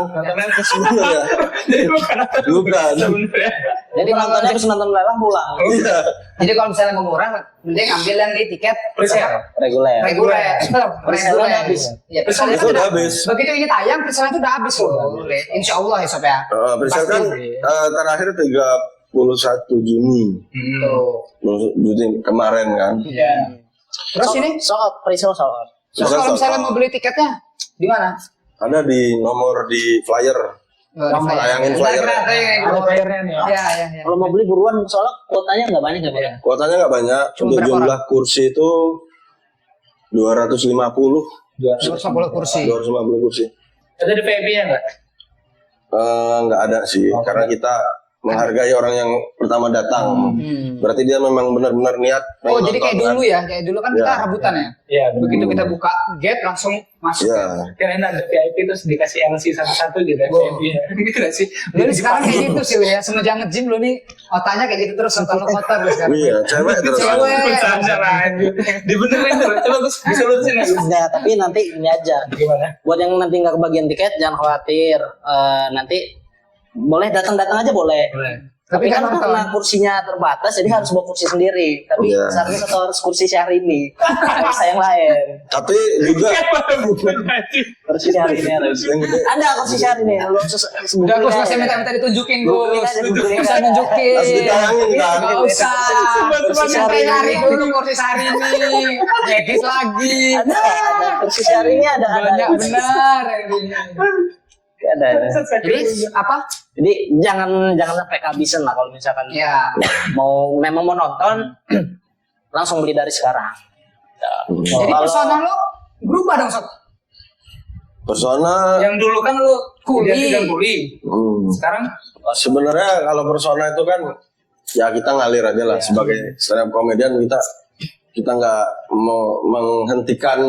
Sebenarnya. Jadi bukan Bukan. sebenarnya. Jadi kalau Nontonnya terus nonton lelang pulang. Iya. Jadi kalau misalnya mau murah, mending ambil yang di tiket Presale. Reguler. reguler. Presale udah habis. Ya, presale Itu udah habis. Begitu ini tayang, presale itu udah habis loh. Insya Allah ya sob ya. Presale kan terakhir 31 Juni. Tuh. Juni kemarin kan. Iya. Terus ini, soal presale soal. terus kalau misalnya mau beli tiketnya di mana? Ada di nomor di flyer. Tayangin flyer. Ada bayarnya nih. Ya, ya, ya. Kalau mau beli buruan soalnya kuotanya nggak banyak ya Bang. Kuotanya nggak banyak. Cuma Untuk berapa jumlah kursi itu 250. 250 kursi. 250 kursi. Ada di VIP-nya nggak? Nggak ada sih, karena kita menghargai orang yang pertama datang. Berarti dia memang benar-benar niat. Oh, pengen jadi kayak nonton, dulu ya, kayak dulu kan kita Ya. rebutan ya. Iya. Begitu kita buka gate langsung masuk. Iya. Ya. Kan enak ada VIP terus dikasih LC satu-satu gitu ya. Oh. VIP-nya. Gitu nggak sih? Lu nih sekarang kayak gitu sih lu ya, semenjak nge-gym lu nih otaknya kayak gitu terus nonton lu kotor lu sekarang. Iya, cewek terus. Cewek. Bercanda lah. Dibenerin tuh. Coba Gus bisa lurusin ya. Enggak, tapi nanti ini aja. Gimana? Buat yang nanti nggak kebagian tiket jangan khawatir. Nanti boleh datang-datang aja boleh. Tapi kan nonton. karena kursinya terbatas, jadi harus bawa kursi sendiri. Tapi Iya. seharusnya satu harus kursi Syahrini, nggak bisa yang lain. Tapi juga Kursi Syahrini harus. yang gede. Ada kursi Syahrini. Lu Udah Gus, nggak usah minta-minta ditunjukin Gus. Nggak usah nunjukin. Harus ditayangin kan. Nggak usah. Kursi Sampai Syahrini. nyari dulu kursi Syahrini. Medis lagi. Ada kursi Syahrini ada. Banyak benar ini. Ada. Jadi apa? Jadi jangan sampai kehabisan lah kalau misalkan Ya. memang mau nonton langsung beli dari sekarang. Jadi Kalau- persona lu berubah dong sob. Persona Yang dulu kan lu Kuli. identik kuli. Sekarang sebenarnya kalau persona itu kan ya kita ngalir aja lah sebagai stand up comedian, kita nggak mau menghentikan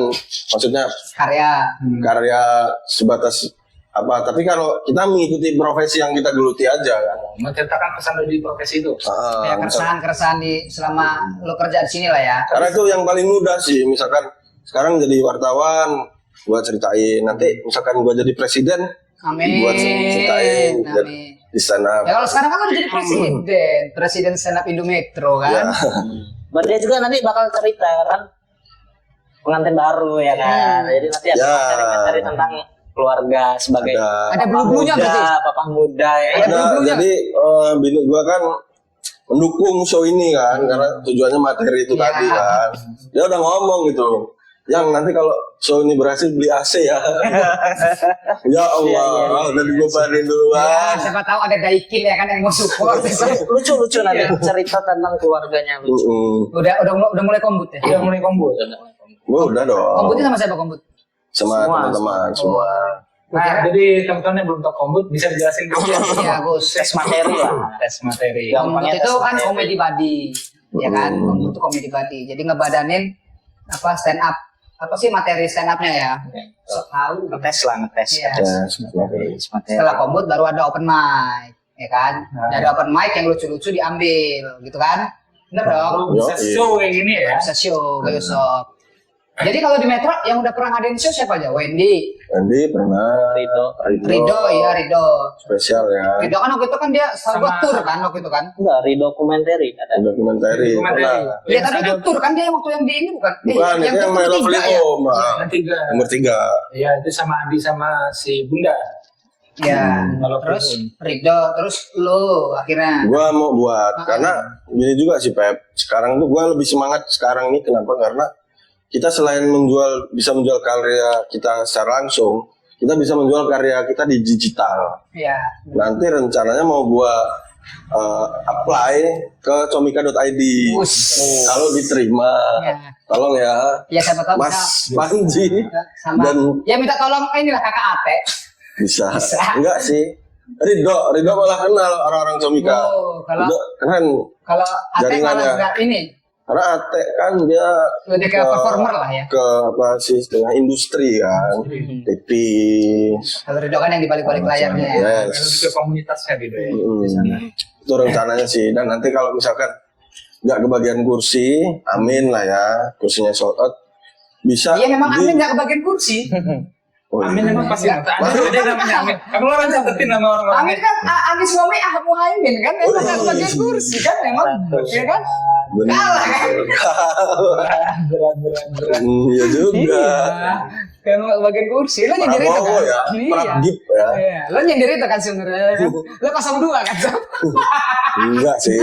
maksudnya Karya. karya sebatas apa, tapi kalau kita mengikuti profesi yang kita geluti aja kan. menceritakan pesan dari profesi itu. Ya keresahan-keresahan di selama lu kerja di sini lah ya. Karena itu yang paling mudah sih, misalkan sekarang jadi wartawan, gua ceritain, nanti misalkan gua jadi presiden, Amin. gua ceritain Amin. di sana. Ya kalau sekarang kan udah jadi presiden stand up Indo Metro kan. Ya. Berarti dia juga nanti bakal cerita kan pengantin baru ya kan. Jadi nanti ada materi tentang keluarga sebagai Ada papa bulu-bulunya muda, berarti. papa muda ya. Ada bulu-bulunya. Jadi bini gua kan mendukung show ini kan, karena tujuannya materi itu Iya. tadi kan. Dia udah ngomong gitu, yang nanti kalau show ini berhasil beli AC ya. Ya Allah, udah dibebanin Ya, duluan. siapa tahu ada Daikin ya kan yang mau support. Lucu-lucu nanti cerita tentang keluarganya lucu. udah mulai kombut ya. Udah mulai kombo. Gua udah dong. Kombutnya sama siapa kombut? Sama teman-teman semua. Nah, jadi teman-teman yang belum tahu kombut bisa dijelasin dulu ya. Iya Gus. Tes materi lah. Tes materi. Kombut itu kan komedi buddy, ya kan? Kombut itu komedi buddy. Jadi ngebadanin apa stand up, apa sih materi stand upnya ya? So, tahu. Ngetes lah, ngetes. Iya. Materi. Setelah kombut baru ada open mic, ya kan? Dari open mic yang lucu-lucu diambil, gitu kan? Bener dong. Bisa show kayak gini ya. Bisa show, kayak Yusuf. Jadi kalau di Metro yang udah pernah ngadain show siapa aja? Wendy, Andi pernah, Rido, iya Rido. spesial ya. Rido kan waktu itu kan dia selalu Sama- tour kan waktu itu kan? Enggak, redokumentari ada. Dokumentari pernah. Iya tapi dia tour kan dia waktu yang di ini bukan? Bukan, itu yang My Lovely ya? Home. Yang tiga. Nomor 3. Iya, itu sama Adi sama si Bunda. Ya, Kalau terus film. Rido, terus lu akhirnya. Gua mau buat karena gini juga sih Pep. Sekarang tuh gua lebih semangat sekarang ini, kenapa? Karena kita selain bisa menjual karya kita secara langsung, kita bisa menjual karya kita di digital. Iya. Nanti rencananya mau gua apply ke comika.id. Kalau diterima, Ya. tolong ya, Ya siapa tahu Mas Panji. sama. Dan Ya minta tolong inilah kakak Ate. bisa. Bisa. Enggak sih. Ridho malah kenal orang-orang comika. Oh, kalau Ridho keren. kalau Ate Jaringannya. malah enggak ini. Karena Ate kan dia Lebih ke performer lah ya. ke apa sih dengan industri kan, TV. Kalau Ridho kan yang di balik-balik layarnya ya. Lebih Yes. ke komunitasnya gitu ya. Itu rencananya sih. Dan nanti kalau misalkan nggak kebagian kursi, amin lah ya, kursinya sold out, bisa. Iya memang Amin nggak kebagian kursi. Oh, Amin iya. emang pasti ada namanya Amin. Kamu orang catetin nama orang-orang. Amin kan Anies Muhaimin kan memang nggak kebagian kursi kan memang, ya kan? Bener. Kalah kan? Iya juga. Iya. Kan bagian kursi, lo nyindir itu kan? Prabowo ya, Iya. Prabgip ya. Iya. Lo nyindir itu kan sebenarnya. Lo 02 kan? Enggak sih.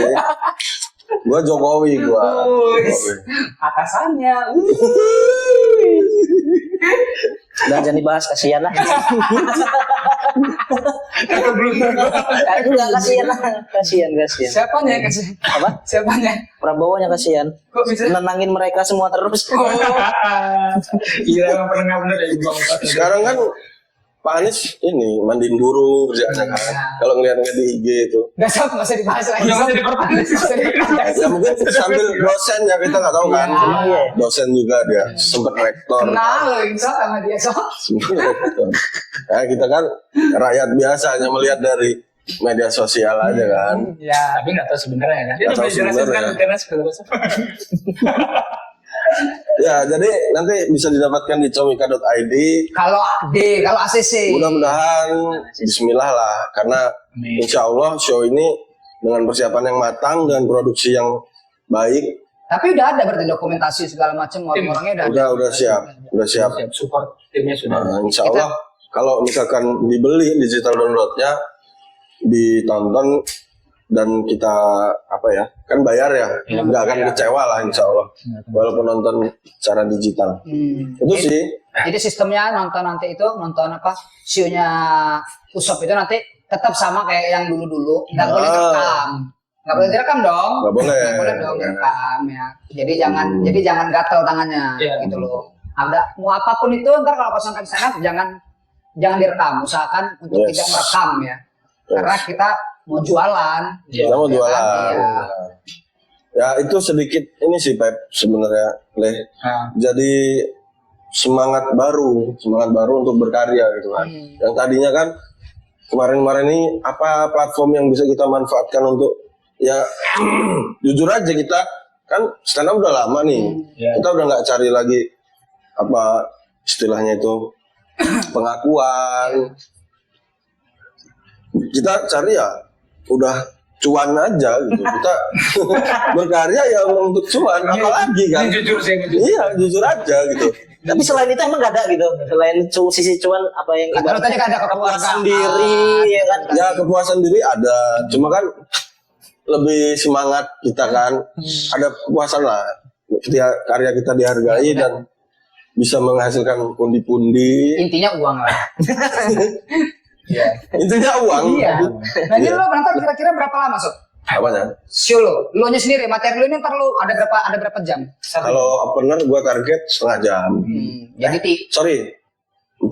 Gua Jokowi gua. Jokowi. Atasannya. Udah jangan dibahas, kasihan lah. Enggak, kasihan lah. Kasihan. Siapanya yang kasih? Apa? Siapanya? Prabowo-nya kasihan. Kok bisa? Nenangin mereka semua terus. Iya emang pernah nggak bener ya Bang Ustaz. Sekarang kan Pak Anies ini mandiin burung kerjaannya kan. Kalau ngeliat-ngeliat di IG itu. Gak usah, nggak usah dibahas lagi. Udah nggak usah diperpanjang. Nggak usah dibahas. Ya mungkin sambil dosen ya, kita nggak tahu kan. Iya. Dosen juga dia, sempat rektor. Kenal lo Insya sama dia so. Sempat rektor. Nah, kita kan rakyat biasa hanya melihat dari media sosial aja kan. Ya. Tapi nggak tahu sebenarnya kan. Dia Nggak udah tahu jelasin kan sebenarnya. internet segala macam. Ya, jadi nanti bisa didapatkan di comika.id. Kalau ACC. Mudah-mudahan Bismillah lah, karena insya Allah show ini dengan persiapan yang matang dan produksi yang baik, Tapi udah ada berarti dokumentasi segala macam orang-orangnya udah siap. Siap support timnya sudah. Nah, insya Allah kalau misalkan dibeli digital downloadnya, ditonton dan kita apa ya, kan bayar ya, nggak akan kecewa lah insya Allah, walaupun nonton secara digital. Itu sih. Jadi sistemnya nonton apa sionya Usop itu nanti tetap sama kayak yang dulu-dulu, nggak boleh direkam. Nggak boleh direkam dong. Nggak boleh. Nggak boleh dong direkam ya. Jadi jangan gatel tangannya gitu loh. Ada mau apapun itu ntar kalau pasangkan di sana jangan direkam. Usahakan untuk tidak merekam ya. Karena kita mau jualan. Kita mau jualan. Iya. Ya itu sedikit ini sih Pep sebenarnya Leh. Jadi semangat baru untuk berkarya gitu kan. Yang tadinya kan kemarin-kemarin ini apa platform yang bisa kita manfaatkan untuk ya jujur aja kita kan stand up udah lama nih. Kita udah nggak cari lagi apa istilahnya itu pengakuan. Kita cari ya udah cuan aja gitu. Kita berkarya ya untuk cuan, apalagi kan? Ini jujur sih, Iya, jujur aja gitu. Tapi selain itu emang gak ada gitu. Selain sisi cuan apa yang Kalau tadi kan ada kepuasan diri ya kan. Ya kepuasan diri ada, cuma kan lebih semangat kita kan. Ada kepuasan lah. Ketika karya kita dihargai dan bisa menghasilkan pundi-pundi. Intinya uang lah. Intinya uang. Iya. Nah ini lo penonton kira-kira berapa lama Sob? Apanya? Show lo nya sendiri, materi lo ini ntar lo ada berapa jam? Kalau opener gua target setengah jam. Jadi Sorry, 45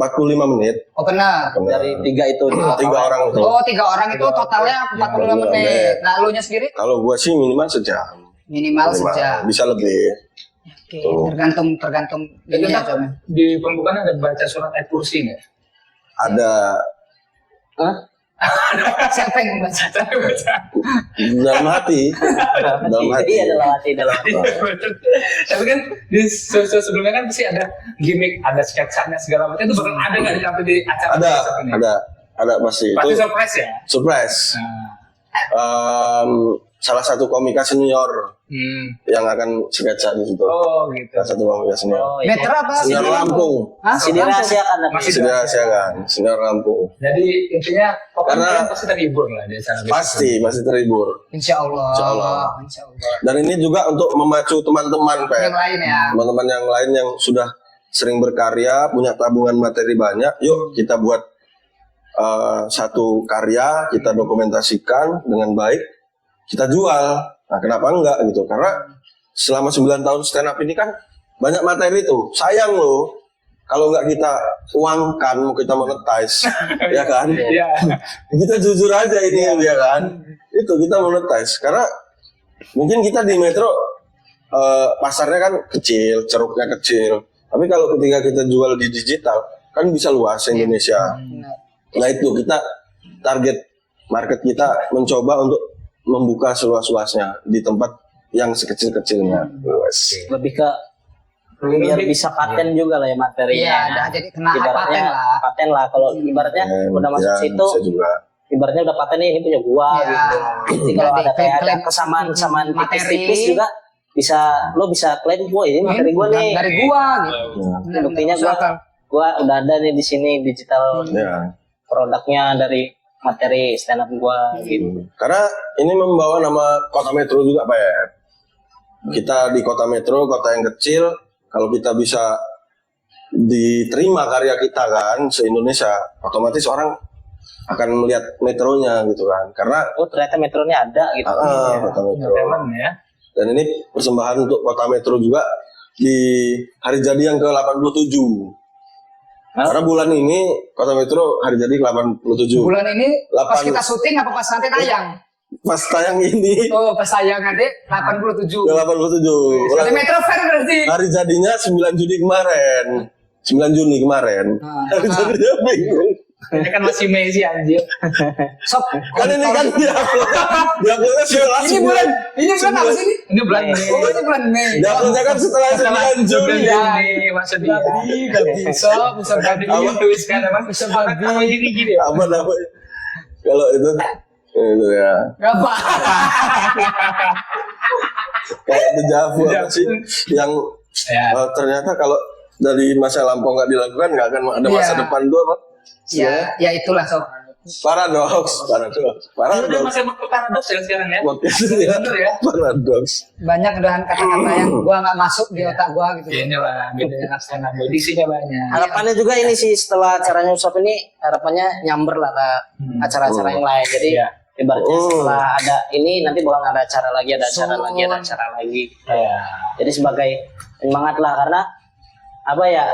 menit. opener. Dari tiga itu. Tiga orang itu. Oh 3 orang itu totalnya 45 menit. Nah lo nya sendiri Kalau gua sih minimal sejam. minimal sejam. Bisa lebih. Oke, tergantung Itu ini ya kan Sob. di pembukaan ada baca surat ayat kursi nggak? Ada Siapa yang membaca? Saya baca. dalam hati. Dalam hati. Iya dalam hati. Tapi kan di show sebelumnya kan pasti ada gimmick, ada sketsanya segala macam. Itu bakal ada nggak sampai di acara Ada, besok ini? ada pasti. Pasti Itu surprise ya. surprise. Nah, salah satu komika senior yang akan sketsa di situ. Oh gitu. Salah satu komika senior. Oh, iya. Metro apa? Senior Lampung. Hah? Masih dirahasiakan tapi. Masih Dirahasiakan, senior Lampung. Jadi intinya pokoknya Karena- kalian pasti terhibur lah di sana. Pasti terhibur. Insya Allah. Insya Allah. Insya Allah. Dan ini juga untuk memacu teman-teman, Pak. Yang lain ya. Teman-teman yang lain yang sudah sering berkarya, punya tabungan materi banyak, yuk kita buat satu karya, kita dokumentasikan dengan baik, kita jual. Nah, kenapa enggak gitu? Karena selama 9 tahun stand up ini kan banyak materi tuh. Sayang loh kalau nggak kita uangkan, kita monetize, ya kan? Iya. Kita jujur aja ini, ya kan? Itu kita monetize. Karena mungkin kita di Metro pasarnya kan kecil, ceruknya kecil. Tapi kalau ketika kita jual di digital, kan bisa luas Indonesia. Nah itu kita target market kita mencoba untuk membuka seluas-luasnya di tempat yang sekecil-kecilnya. Lebih ke biar bisa paten juga lah ya materinya. Iya, dah, jadi kena Ibaratnya paten lah. lah kalau ibaratnya udah masuk situ, bisa juga. ibaratnya udah paten nih, ini punya gua Iya. gitu. Jadi kalau Jadi ada kayak ada klaim kesamaan materi. tipis-tipis juga lo bisa klaim gua ini materi gua nih. Dari gua gitu. Ini buktinya gua udah ada nih di sini digital Ya. produknya dari materi stand up gua gitu. Karena ini membawa nama kota Metro juga, Pak ya. Kita di kota Metro, kota yang kecil, kalau kita bisa diterima karya kita kan se-Indonesia, otomatis orang akan melihat metronya gitu kan. Karena Oh ternyata metronya ada gitu. kota Metro. Teman ya. Dan ini persembahan untuk kota Metro juga di hari jadi yang ke-87. Karena bulan ini kota Metro hari jadi ke-87. Bulan ini pas 8. kita syuting apa pas nanti tayang? Pas tayang ini Oh, pas tayang nanti 87. ke-87. Nanti Metro Fair berarti. Hari jadinya 9 Juni kemarin. 9 Juni kemarin. Hari jadinya bingung. Ini kan masih Mei sih anjir. Sob, Kan ini kan diuploadnya setelah ini bulan apa sih ini? Ini bulan Mei. Oh, ini bulan Mei. Diuploadnya kan setelah 9 Juni. Juni maksudnya. Sob, bisa Tadi babi. tulis kan emang bisa babi ini gini ya. Apa namanya? Kalau itu ya. Gak apa. Kayak dejavu apa sih yang Ya. ternyata kalau dari masa lampau nggak dilakukan nggak akan ada masa Iya. depan tuh apa? Ya itulah sob. Paradoks. Udah masih paradoks ya sekarang ya. Podcastnya Bener ya. paradoks. Banyak udahan kata-kata yang gua nggak masuk di otak gua gitu. Ya, ini lah bedanya stand up. Disinya banyak. Harapannya juga ini sih setelah acaranya Usop ini harapannya nyamber lah ke acara-acara yang lain. Jadi Iya. ibaratnya setelah ada ini nanti bakal ada acara lagi, ada acara lagi, ada acara lagi. Ya. Jadi sebagai penyemangat lah karena apa ya?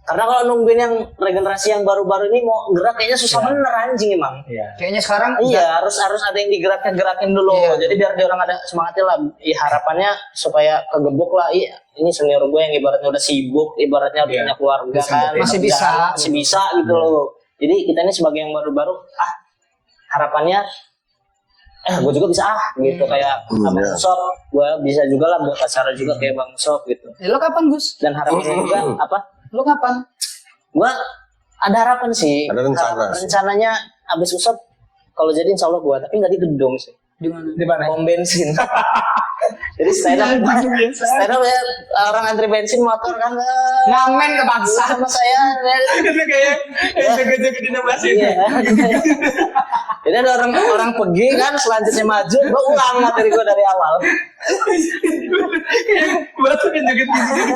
Karena kalau nungguin yang regenerasi yang baru-baru ini mau gerak kayaknya susah bener anjing emang. Iya. Kayaknya sekarang Iya harus ada yang digerakin dulu. Iya. Jadi biar dia orang ada semangatnya lah. Iya, harapannya supaya kegebuk lah. Iya ini senior gue yang ibaratnya udah sibuk, ibaratnya udah Iya. punya keluarga kan, Masih kerjaan, bisa. masih bisa gitu loh. Jadi kita ini sebagai yang baru-baru harapannya gue juga bisa gitu kayak Abang Iya. Usop, gue bisa juga lah buat acara juga kayak Bang Usop gitu. lo kapan Gus? Dan harapannya juga apa? Lo kapan? Gue ada harapan sih. Ada rencana sih. Rencananya abis Usop kalau jadi insya Allah gue, tapi nggak di gedung sih. Di mana? Di mana? Pom bensin. Jadi stand up ya orang antri bensin motor kan Ngamen ke bangsa. sama saya. Itu kayak jaga-jaga di 16 itu. Iya. Jadi ada orang pergi kan selanjutnya maju, gue ulang materi gue dari awal. Batu kan joget di sini.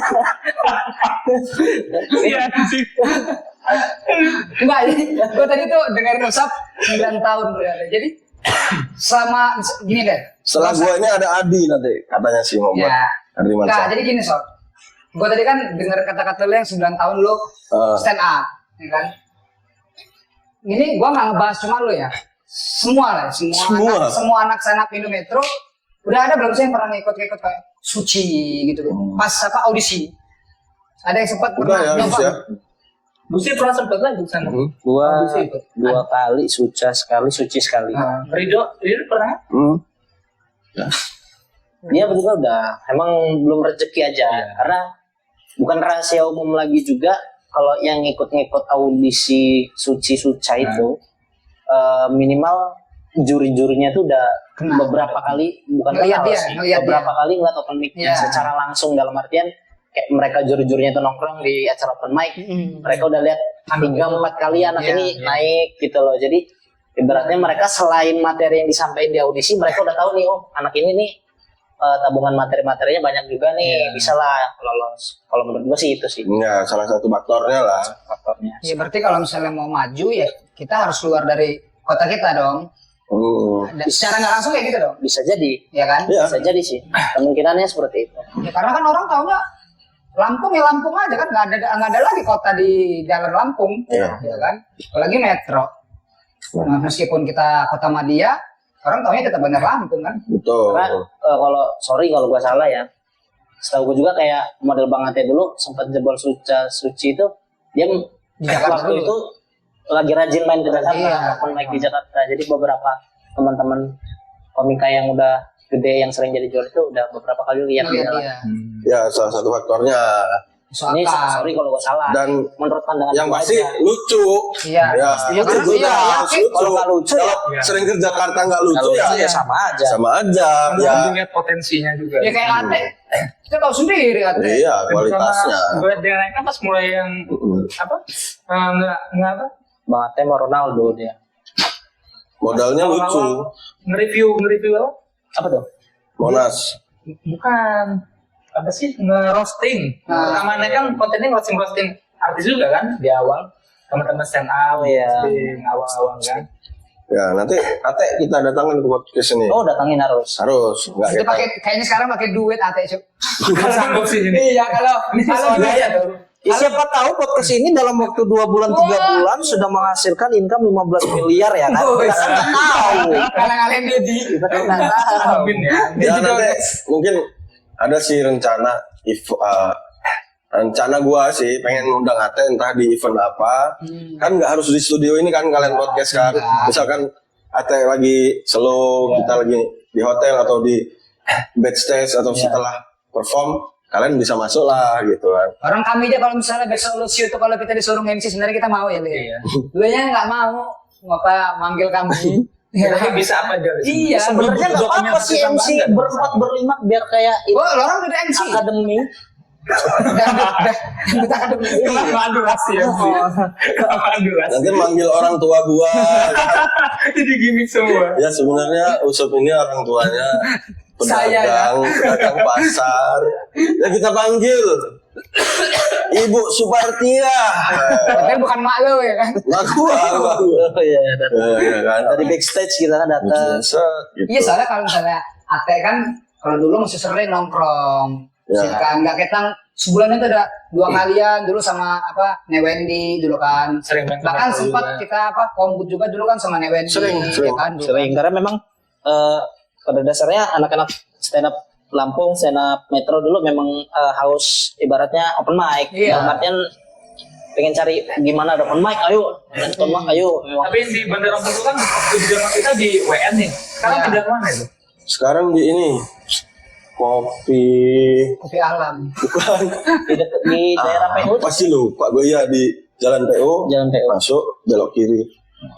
Iya sih. Enggak, jadi gue tadi tuh dengerin Usap 9 tahun berada. Jadi selama gini deh. Setelah gua ini ada Adi nanti katanya sih mau buat Ya. Adi Nah, Mansyah. jadi gini Sob. Gue tadi kan denger kata-kata lo yang 9 tahun lo stand up, ya kan? Ini gue nggak ngebahas cuma lo ya. Semua lah, semua anak stand up Indo Metro udah ada belum sih yang pernah ikut kayak Suci gitu pas apa audisi? Ada yang sempat Udah ya, nyoba? ya. Busi pernah sempat lagi di sana. Gua Audisi itu. 2 kali, Suci sekali. Nah, Rido pernah? Dia berdua udah, emang belum rezeki aja. Karena bukan rahasia umum lagi juga kalau yang ngikut-ngikut audisi Suci Suca itu minimal juri-jurinya tuh udah Kenal. beberapa kali bukan Ngeliat kenal dia, sih, ngeliat beberapa kali ngeliat open mic Iya. secara langsung, dalam artian kayak mereka juri-jurinya tuh nongkrong di acara open mic, mereka udah lihat 3-4 kali anak Iya, ini iya. naik gitu loh. Jadi ibaratnya mereka selain materi yang disampaikan di audisi, mereka udah tahu nih, oh anak ini nih tabungan materi-materinya banyak juga nih, bisa lah lolos. Kalau menurut gua sih itu sih Ya, salah satu faktornya lah. faktornya. Ya berarti kalau misalnya mau maju ya kita harus keluar dari kota kita dong. Dan secara nggak langsung kayak gitu dong, Bisa jadi, ya kan? Ya. bisa jadi sih. Kemungkinannya seperti itu. Ya, karena kan orang taunya Lampung ya Lampung aja kan, nggak ada lagi kota di jalan Lampung, Iya. ya kan? Apalagi metro. Nah, meskipun kita kota Madia, orang taunya tetap benar Lampung kan? Betul. Karena kalau gua salah ya, setahu gua juga kayak model Bang Ate dulu sempat jebol suci itu, dia Di Jakarta waktu dulu. itu lagi rajin main ke Jakarta, Iya. open mic di Jakarta. Jadi beberapa teman-teman komika yang udah gede yang sering jadi juara itu udah beberapa kali lihat Ngeliat dia. dia. Ya, salah satu faktornya. Ini Soalnya, sorry kalau gua salah. Dan Menurut pandangan yang gua pasti aja. lucu. iya. Ya, Iya, itu karena juga iya, harus yakin. lucu. Kalau nggak lucu ya, Kalau sering ke Jakarta nggak lucu kalau ya, lucu ya sama aja. sama aja. Ya. Ya, Lihat potensinya juga. Ya kayak Ate, kita tahu sendiri Ate. iya kualitasnya. Gue dia naik kan pas mulai yang apa? Nggak apa? Bang Ate sama Ronaldo dia. Modalnya lucu. Nge-review apa? Apa tuh? Monas. Bukan. Apa sih? Nge-roasting. Pertamanya kan kontennya roasting artis juga kan di awal. Teman-teman stand up, Iya. roasting awal-awal kan. Ya, nanti Ate kita datangin ke podcast ini. Oh, datangin harus. Harus. Nggak Itu kita. pakai kayaknya sekarang pakai duit Ate, Cuk. Bukan sanggup sih ini. Iya, kalau Gaya tuh. Siapa tahu podcast ini dalam waktu 2 bulan 3 bulan sudah menghasilkan income 15 miliar ya kan? Kita kan nggak tahu. kalian Dedi. Kita kan nggak tahu. Mungkin ya. Ya, nanti mungkin ada sih rencana rencana gua sih pengen undang Ate entah di event apa. Kan nggak harus di studio ini kan kalian podcast kan. Misalkan Ate lagi slow, kita lagi di hotel atau di backstage atau setelah perform, kalian bisa masuk lah gitu kan. Orang kami aja kalau misalnya besok lucu itu kalau kita disuruh MC sebenarnya kita mau ya, Li. Iya. Lu nya nggak mau, ngapa manggil kami? Kita bisa apa aja. Iya, Sebenarnya nggak apa-apa sih MC berempat berlima biar kayak Oh, orang udah MC. akademi. Kita kadang Kenapa durasi ya sih? Kenapa durasi? Nanti manggil orang tua gua. Jadi gimmick semua. Ya sebenarnya Usop ini orang tuanya Saya, pedagang pasar. Ya kita panggil Ibu Supartia. Tapi bukan mak lu ya kan? Nggak gua. Oh iya, Ya kan. dari backstage kita kan datang. Gitu. Iya, soalnya kalau misalnya Ate kan kalau dulu masih sering nongkrong. Ya. Kan nggak ketang sebulan itu ada 2 kalian dulu sama apa Newendi dulu kan. Sering main Bahkan ke sempat juga. kita apa kombut juga dulu kan sama Newendi. Sering, ya kan? Dulu Sering karena memang pada dasarnya anak-anak stand up Lampung, stand up Metro dulu memang haus ibaratnya open mic. Iya. Dalam artian pengen cari gimana ada open mic, ayo. Open mic, ayo. Tapi yang di Bandar Lampung itu kan waktu di zaman kita di WN nih. Sekarang Ya. pindah mana itu? Sekarang di ini kopi Kopi Alam. bukan Di daerah PU, pasti lupa gue ya di Jalan PO Jalan PU. masuk belok kiri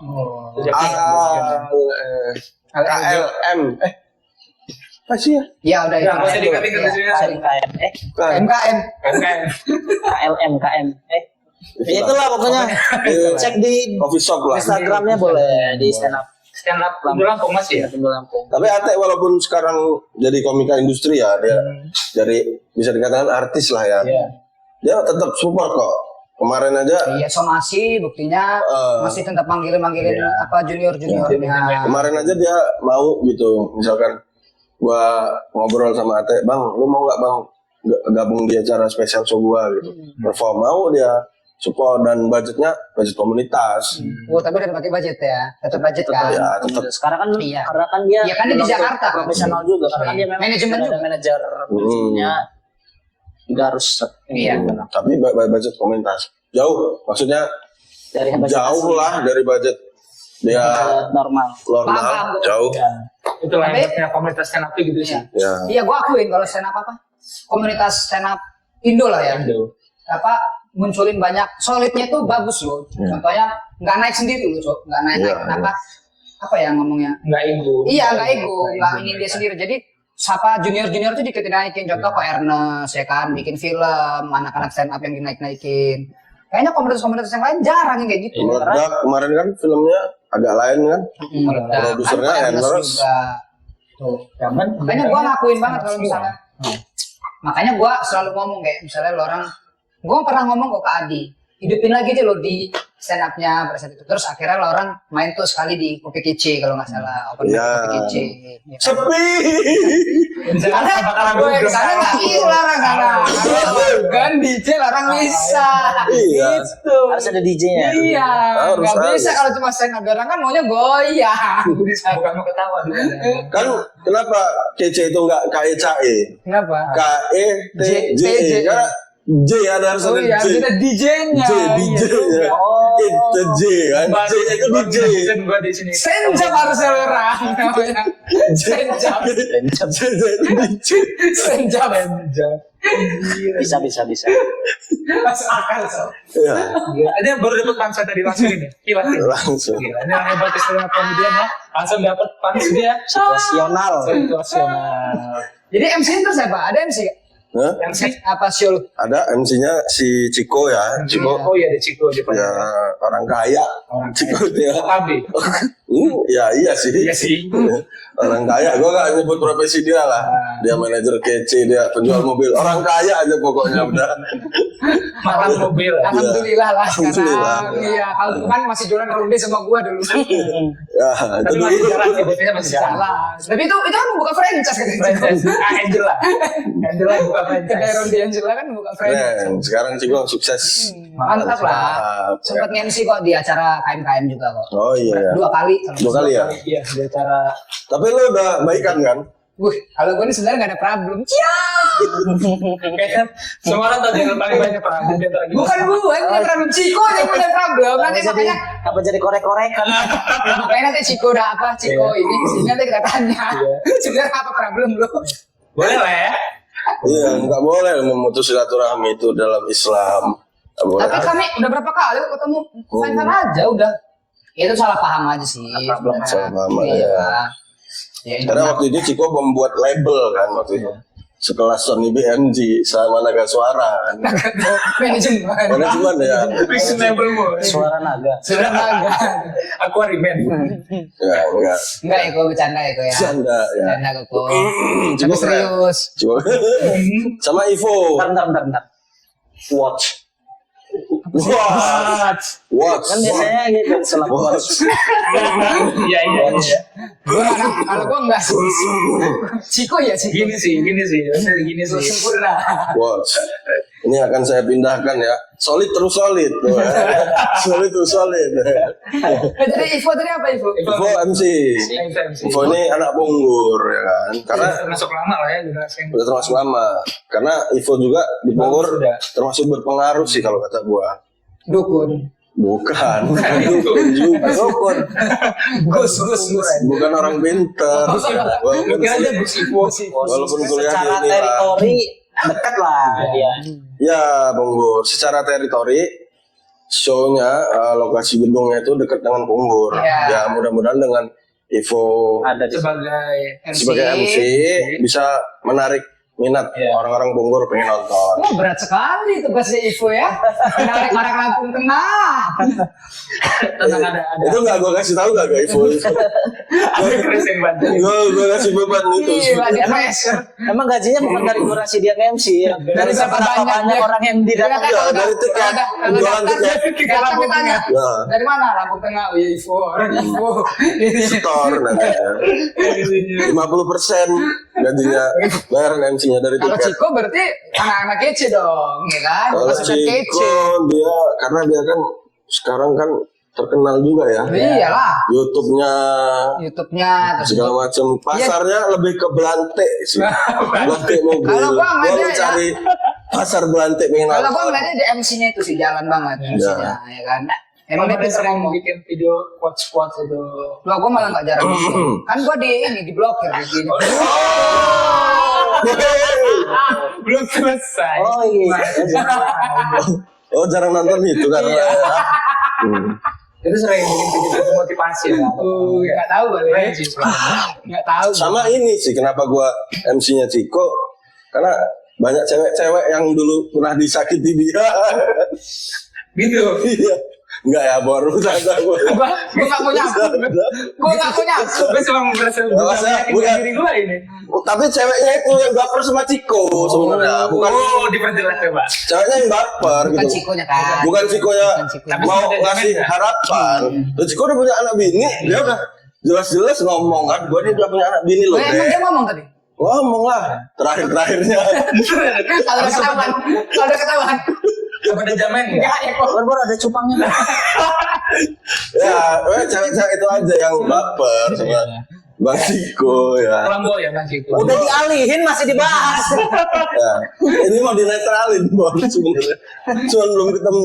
Oh. KLM pasti ya Ya udah Ya, itu. nggak usah diingat-ingat di sini. KM, bukan MKM. Kan KLM, KM. Ya itulah pokoknya. Cek di coffee shop lah. Instagramnya boleh di stand up stand up Bandar Lampung masih ya? Bandar Lampung. Tapi Ate walaupun sekarang jadi komika industri ya dia dari bisa dikatakan artis lah ya. Iya. Dia tetap support kok. Kemarin aja Iya, somasi buktinya masih tetap manggilin apa juniornya. kemarin aja dia mau gitu. Misalkan gua ngobrol sama Ate, "Bang, lu mau nggak Bang gabung di acara spesial show gua gitu." Perform mau dia support dan budgetnya budget komunitas. Oh, tapi udah pakai budget ya. Tetap budget kan. Ya, tetap. Sekarang kan Iya. karena kan dia Iya, kan dia di memang Jakarta. profesional juga karena kan dia memang Manajemen ada juga. manajer manajemennya juga harus Iya. Tapi budget komunitas jauh, maksudnya dari budget jauh lah dari budget dia normal. normal, Paham. jauh. Itu lah Tapi- hebatnya komunitas stand up gitu sih. Ya. Iya, gua akuin kalau stand up apa? Komunitas stand up Indo lah ya. Apa munculin banyak solidnya tuh bagus loh. Contohnya nggak naik sendiri loh, Cok. Nggak naik. Iya, Kenapa? apa ya ngomongnya? Nggak ego. Iya, nggak ego, nggak ingin dia sendiri. Jadi siapa junior tuh dikit-naikin. Contoh kok Ernest ya kan, bikin film, anak-anak stand up yang dinaik-naikin. Kayaknya komunitas-komunitas yang lain jarang yang kayak gitu. Meledak kemarin kan filmnya agak lain kan. Meledak. Produsernya Ernest Ernest. juga. Tuh, zaman. Makanya gue ngakuin banget kalau misalnya. Makanya gue selalu ngomong kayak misalnya lo orang, gue pernah ngomong kok ke Adi, hidupin lagi deh lo di stand up-nya pada saat itu. Terus akhirnya lo orang main tuh sekali di Kopi Kici kalau nggak salah, open mic Ya. Kopi Kici. Ya. Sepi. Karena gue kesana nggak bisa larang sana. Kan DJ larang bisa. Iya. Gitu. Harus ada DJ-nya. Iya. Harus, Nggak bisa harus. kalau cuma stand up orang kan maunya goyang. Bukan mau ketawa dulu. Kan kenapa kece itu enggak KECE? Kenapa? KETJ. Karena J harus Oh ada iya, J. ada DJ-nya. J DJ ya. Itu J kan. J itu DJ. Gue di sini. Senjam harusnya orang namanya. Senjam. J itu DJ. Senjam. Bisa. Masuk akal so. Ya, Ada baru dapat pansa tadi langsung ini. Kilat. langsung. Gila, ini yang hebat istilah komedian ya. Langsung dapat pans dia. Situasional. Situasional. Jadi MC itu siapa? Ada MC gak? Hah? Yang sih. Apa Syul? Ada MC-nya si Ciko ya. Ciko Oh iya, ada Ciko di ya orang kaya. Orang Ciko dia. Tabi. Ya iya sih. Iya sih. Orang kaya, gue gak nyebut profesi dia lah. Dia manajer kece, dia penjual mobil. Orang kaya aja pokoknya udah. Makan mobil. Alhamdulillah lah Alhamdulillah. sekarang. Iya, kalau kan masih jualan ronde sama gua dulu. Ya, Tapi itu masih dulu. jalan sih, biasanya masih jalan. Salah. Tapi itu kan buka franchise kan. Franchise. Angela. Angela buka Kedai franchise. ronde Angela kan buka franchise. Keren. Sekarang Ciko sukses. Mantap lah. Mantap. Sempat nge-MC kok di acara KMKM juga kok. Oh iya ya. 2 kali. Dua kali ya. Iya, di acara. Tapi lu udah baikan kan? Kalau gue ini sebenarnya gak ada problem. Cia! Kayaknya semua orang tahu jangan paling banyak problem di antara kita. Bukan gue, ini ada problem. Ciko yang punya problem. Nanti Jadi makanya, apa jadi korek-korekan? makanya nanti Ciko udah apa? Ciko ini kesini nanti kita tanya. Sebenarnya apa problem lo? Boleh lah ya. Iya, nggak boleh memutus silaturahmi itu dalam Islam. Nggak boleh. Tapi kami udah berapa kali kok ketemu fine-fine aja udah. Itu salah paham aja sih. sebenarnya. Salah paham aja. Iya. Ya, Karena waktu itu Ciko membuat label kan waktu itu. Sekelas Sony BMG sama Naga Suara kan. manajemen. Manajemen ya. Reasonable. Suara naga. Sudah naga. Aquarium. Ya, enggak. Enggak ya, kok bercanda ya kok ya. Canda ya. Bercanda kok. Tapi Ciko keren. serius. Ciko. Sama Ivo. Bentar. Watch. Wah. Watch. Kan biasanya gitu setelah Watch. Iya. Gua kalau gua enggak sih. Ciko ya Ciko. Gini sih. Sempurna. Watch. Ini akan saya pindahkan ya. Solid terus solid. Solid terus solid. Jadi Ivo tadi apa Ivo? Ivo MC. Ivo ini anak Bonggur ya kan. Karena termasuk lama lah ya jelasin. udah termasuk lama. Karena Ivo juga di Bogor Sudah. termasuk berpengaruh sih kalau kata gua. Dukun. Bukan dukun juga. Dukun. Gus. Bukan orang pinter. Walaupun Mungkin aja Gus Ivo. Walaupun kuliah di secara ini lah. teritori dekat lah dia. Ya Bonggur. Secara teritori show-nya lokasi gedungnya itu dekat dengan Bonggur. Ya. Ya mudah-mudahan dengan Ivo Ada di sebagai MC bisa menarik minat orang-orang Bogor pengen nonton. Wah berat sekali tugasnya Ivo ya. Menarik orang Lampung Tengah. Tenang ada. Itu nggak gue kasih tahu nggak ke Ivo. Ada Chris yang bantu. Gue kasih beban itu. Gila di pressure. Emang gajinya bukan dari durasi dia nge-MC ya. Dari berapa seberapa banyak banyak dia. orang yang didatang. Ya, dari tiket. Jualan tiket. Datang ditanya. Nah. Dari mana Lampung Tengah? Oh, iya Ivo. Orang Ivo. Store nantinya 50% gajinya bayaran MC-nya dari Kalau tiket. Ciko berarti anak-anak kece dong, ya kan? Kalau Pasukan Ciko kece. dia karena dia kan sekarang kan terkenal juga ya. Iyalah. YouTube-nya YouTube-nya terus segala macam pasarnya lebih ke Belante sih. Belante mobil. Kalau gua nggak ada ya. cari pasar Belante pengen kalau nonton. gua ngeliatnya di MC-nya itu sih jalan banget MC-nya, ya kan? Emang dia pinter sering ngomong. bikin video quotes itu. Loh, gua malah nggak jarang bikin. Kan gua di blokir di sini. Belum selesai. Oh iya. Oh jarang nonton itu karena Iya. Itu sering bikin motivasi lah. Nggak tahu kali ya. Nggak tahu. Sama ini sih kenapa gua MC-nya Ciko, karena banyak cewek-cewek yang dulu pernah disakiti dia. Gitu. Iya. Enggak ya, baru saja gua. Gua nggak punya. Gue nggak punya. Gue cuma merasa bukan. diri gue ini. Tapi ceweknya itu yang baper sama Ciko sebenarnya, bukan Diperjelas coba. ceweknya yang baper Bukan gitu. Cikonya kan. Bukan Cikonya Bukan Cikonya. mau Tapi ngasih ada harapan. Terus Ciko udah punya anak bini, dia udah jelas-jelas ngomong kan, gua dia udah punya anak bini loh. Emang dia ngomong tadi. Ngomong lah, terakhir-terakhirnya. Kalau udah ketahuan. Pada zaman Enggak ya kok. Baru ada cupangnya. Ya, cewek-cewek itu aja yang baper sama Bang Ciko ya. flamboyan kan gitu. Udah dialihin masih dibahas. Ya. Ini mau dinetralin bos sebenarnya. Cuman belum ketemu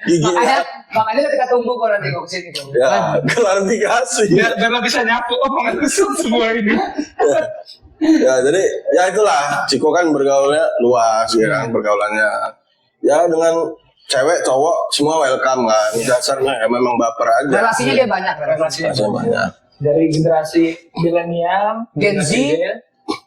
giginya. Makanya kita tunggu kalau nanti kok kesini tuh. Ya, klarifikasi. Biar lo bisa nyapu omongan semua ini. Ya, jadi ya itulah. Ciko kan bergaulnya luas ya kan, pergaulannya. Ya dengan cewek, cowok semua welcome kan. Dasarnya ya memang baper aja. Relasinya dia banyak. Relasinya Relasinya banyak. dari generasi milenial, Gen Z,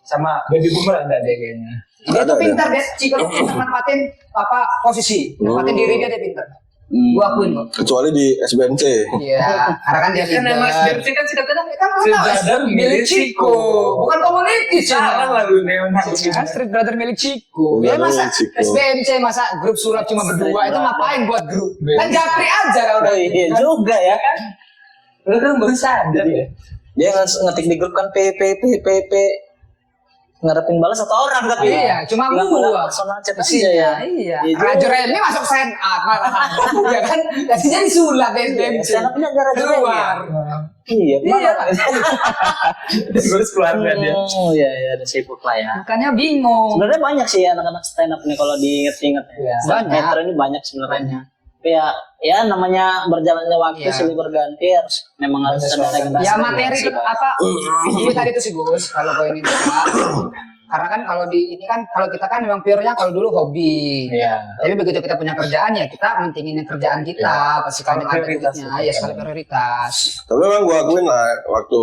sama baby boomer ada deh kayaknya. dia tuh Ada, pintar deh. Ciko manfaatin apa posisi, manfaatin diri dia pintar. Gua akuin kok. Kecuali di SBMC. Iya, karena kan dia Kan emang leader. SBMC kan singkatannya Kan Street milik Ciko, bukan komunitis. salah lalu neon Kan Street Brother milik Ciko. Ya Brother masa milik Ciko. SBMC masa grup sulap cuma berdua itu ngapain buat grup? Beda. Kan japri aja kalau udah. Iya juga ya kan. Lu kan baru sadar ya. Dia ngetik di grup kan PP ngarepin balas satu orang tapi Iya, cuma nggak gua. personal chat aja Iya, ya. iya. Iya Rajo juga. Remy masuk stand up malahan. Ya kan, tadinya disulap SBMC. Stand up-nya ada Rajo Remy ya? Keluar. Iya, Iya. Gue harus keluarga dia. Oh iya iya ada sibuk lah ya. Makanya bingung. Sebenarnya banyak sih anak-anak stand up nih kalau diinget-inget. Iya, Stand banyak. Metro ini banyak sebenarnya. Tapi ya namanya berjalannya waktu Iya. silih berganti harus memang harus ada regenerasi. Ya materi itu apa? Ini tadi itu sih Gus, kalau poin itu Pak. Karena kan kalau di ini kan kalau kita kan memang pure-nya kalau dulu hobi. Iya. Tapi begitu kita punya kerjaan ya kita mentingin kerjaan kita, pasti kan ada Prioritas. duitnya, ya skala prioritas. Tapi memang gua akuin lah waktu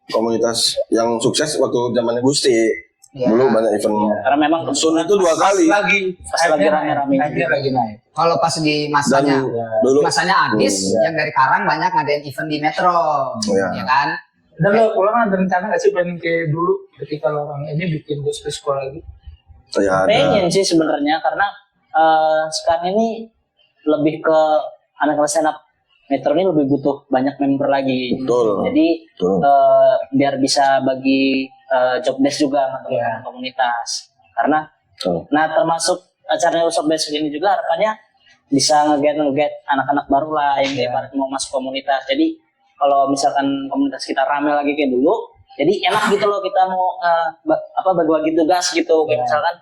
komunitas yang sukses waktu zamannya Gusti. Ya. Dulu banyak event. Karena memang Sun itu 2 kali. Pas lagi rame-rame. lagi naik. Kalau pas di Dan masanya dulu masanya Adis yang dari Karang banyak ngadain event di Metro, Iya. ya kan? Dan lo pulang ada rencana nggak sih pengen kayak dulu ketika lo orang ini bikin gospel sekolah lagi? saya ada. pengen sih sebenarnya karena sekarang ini lebih ke anak-anak stand up Metro ini lebih butuh banyak member lagi. Betul. Jadi Betul. biar bisa bagi job desk juga sama teman-teman Iya. komunitas. Karena Betul. nah termasuk acaranya job desk ini juga harapannya bisa nge-get anak-anak baru lah yang ibarat mau masuk komunitas. Jadi kalau misalkan komunitas kita rame lagi kayak dulu, jadi enak gitu loh kita mau bagi-bagi tugas gitu. Kayak misalkan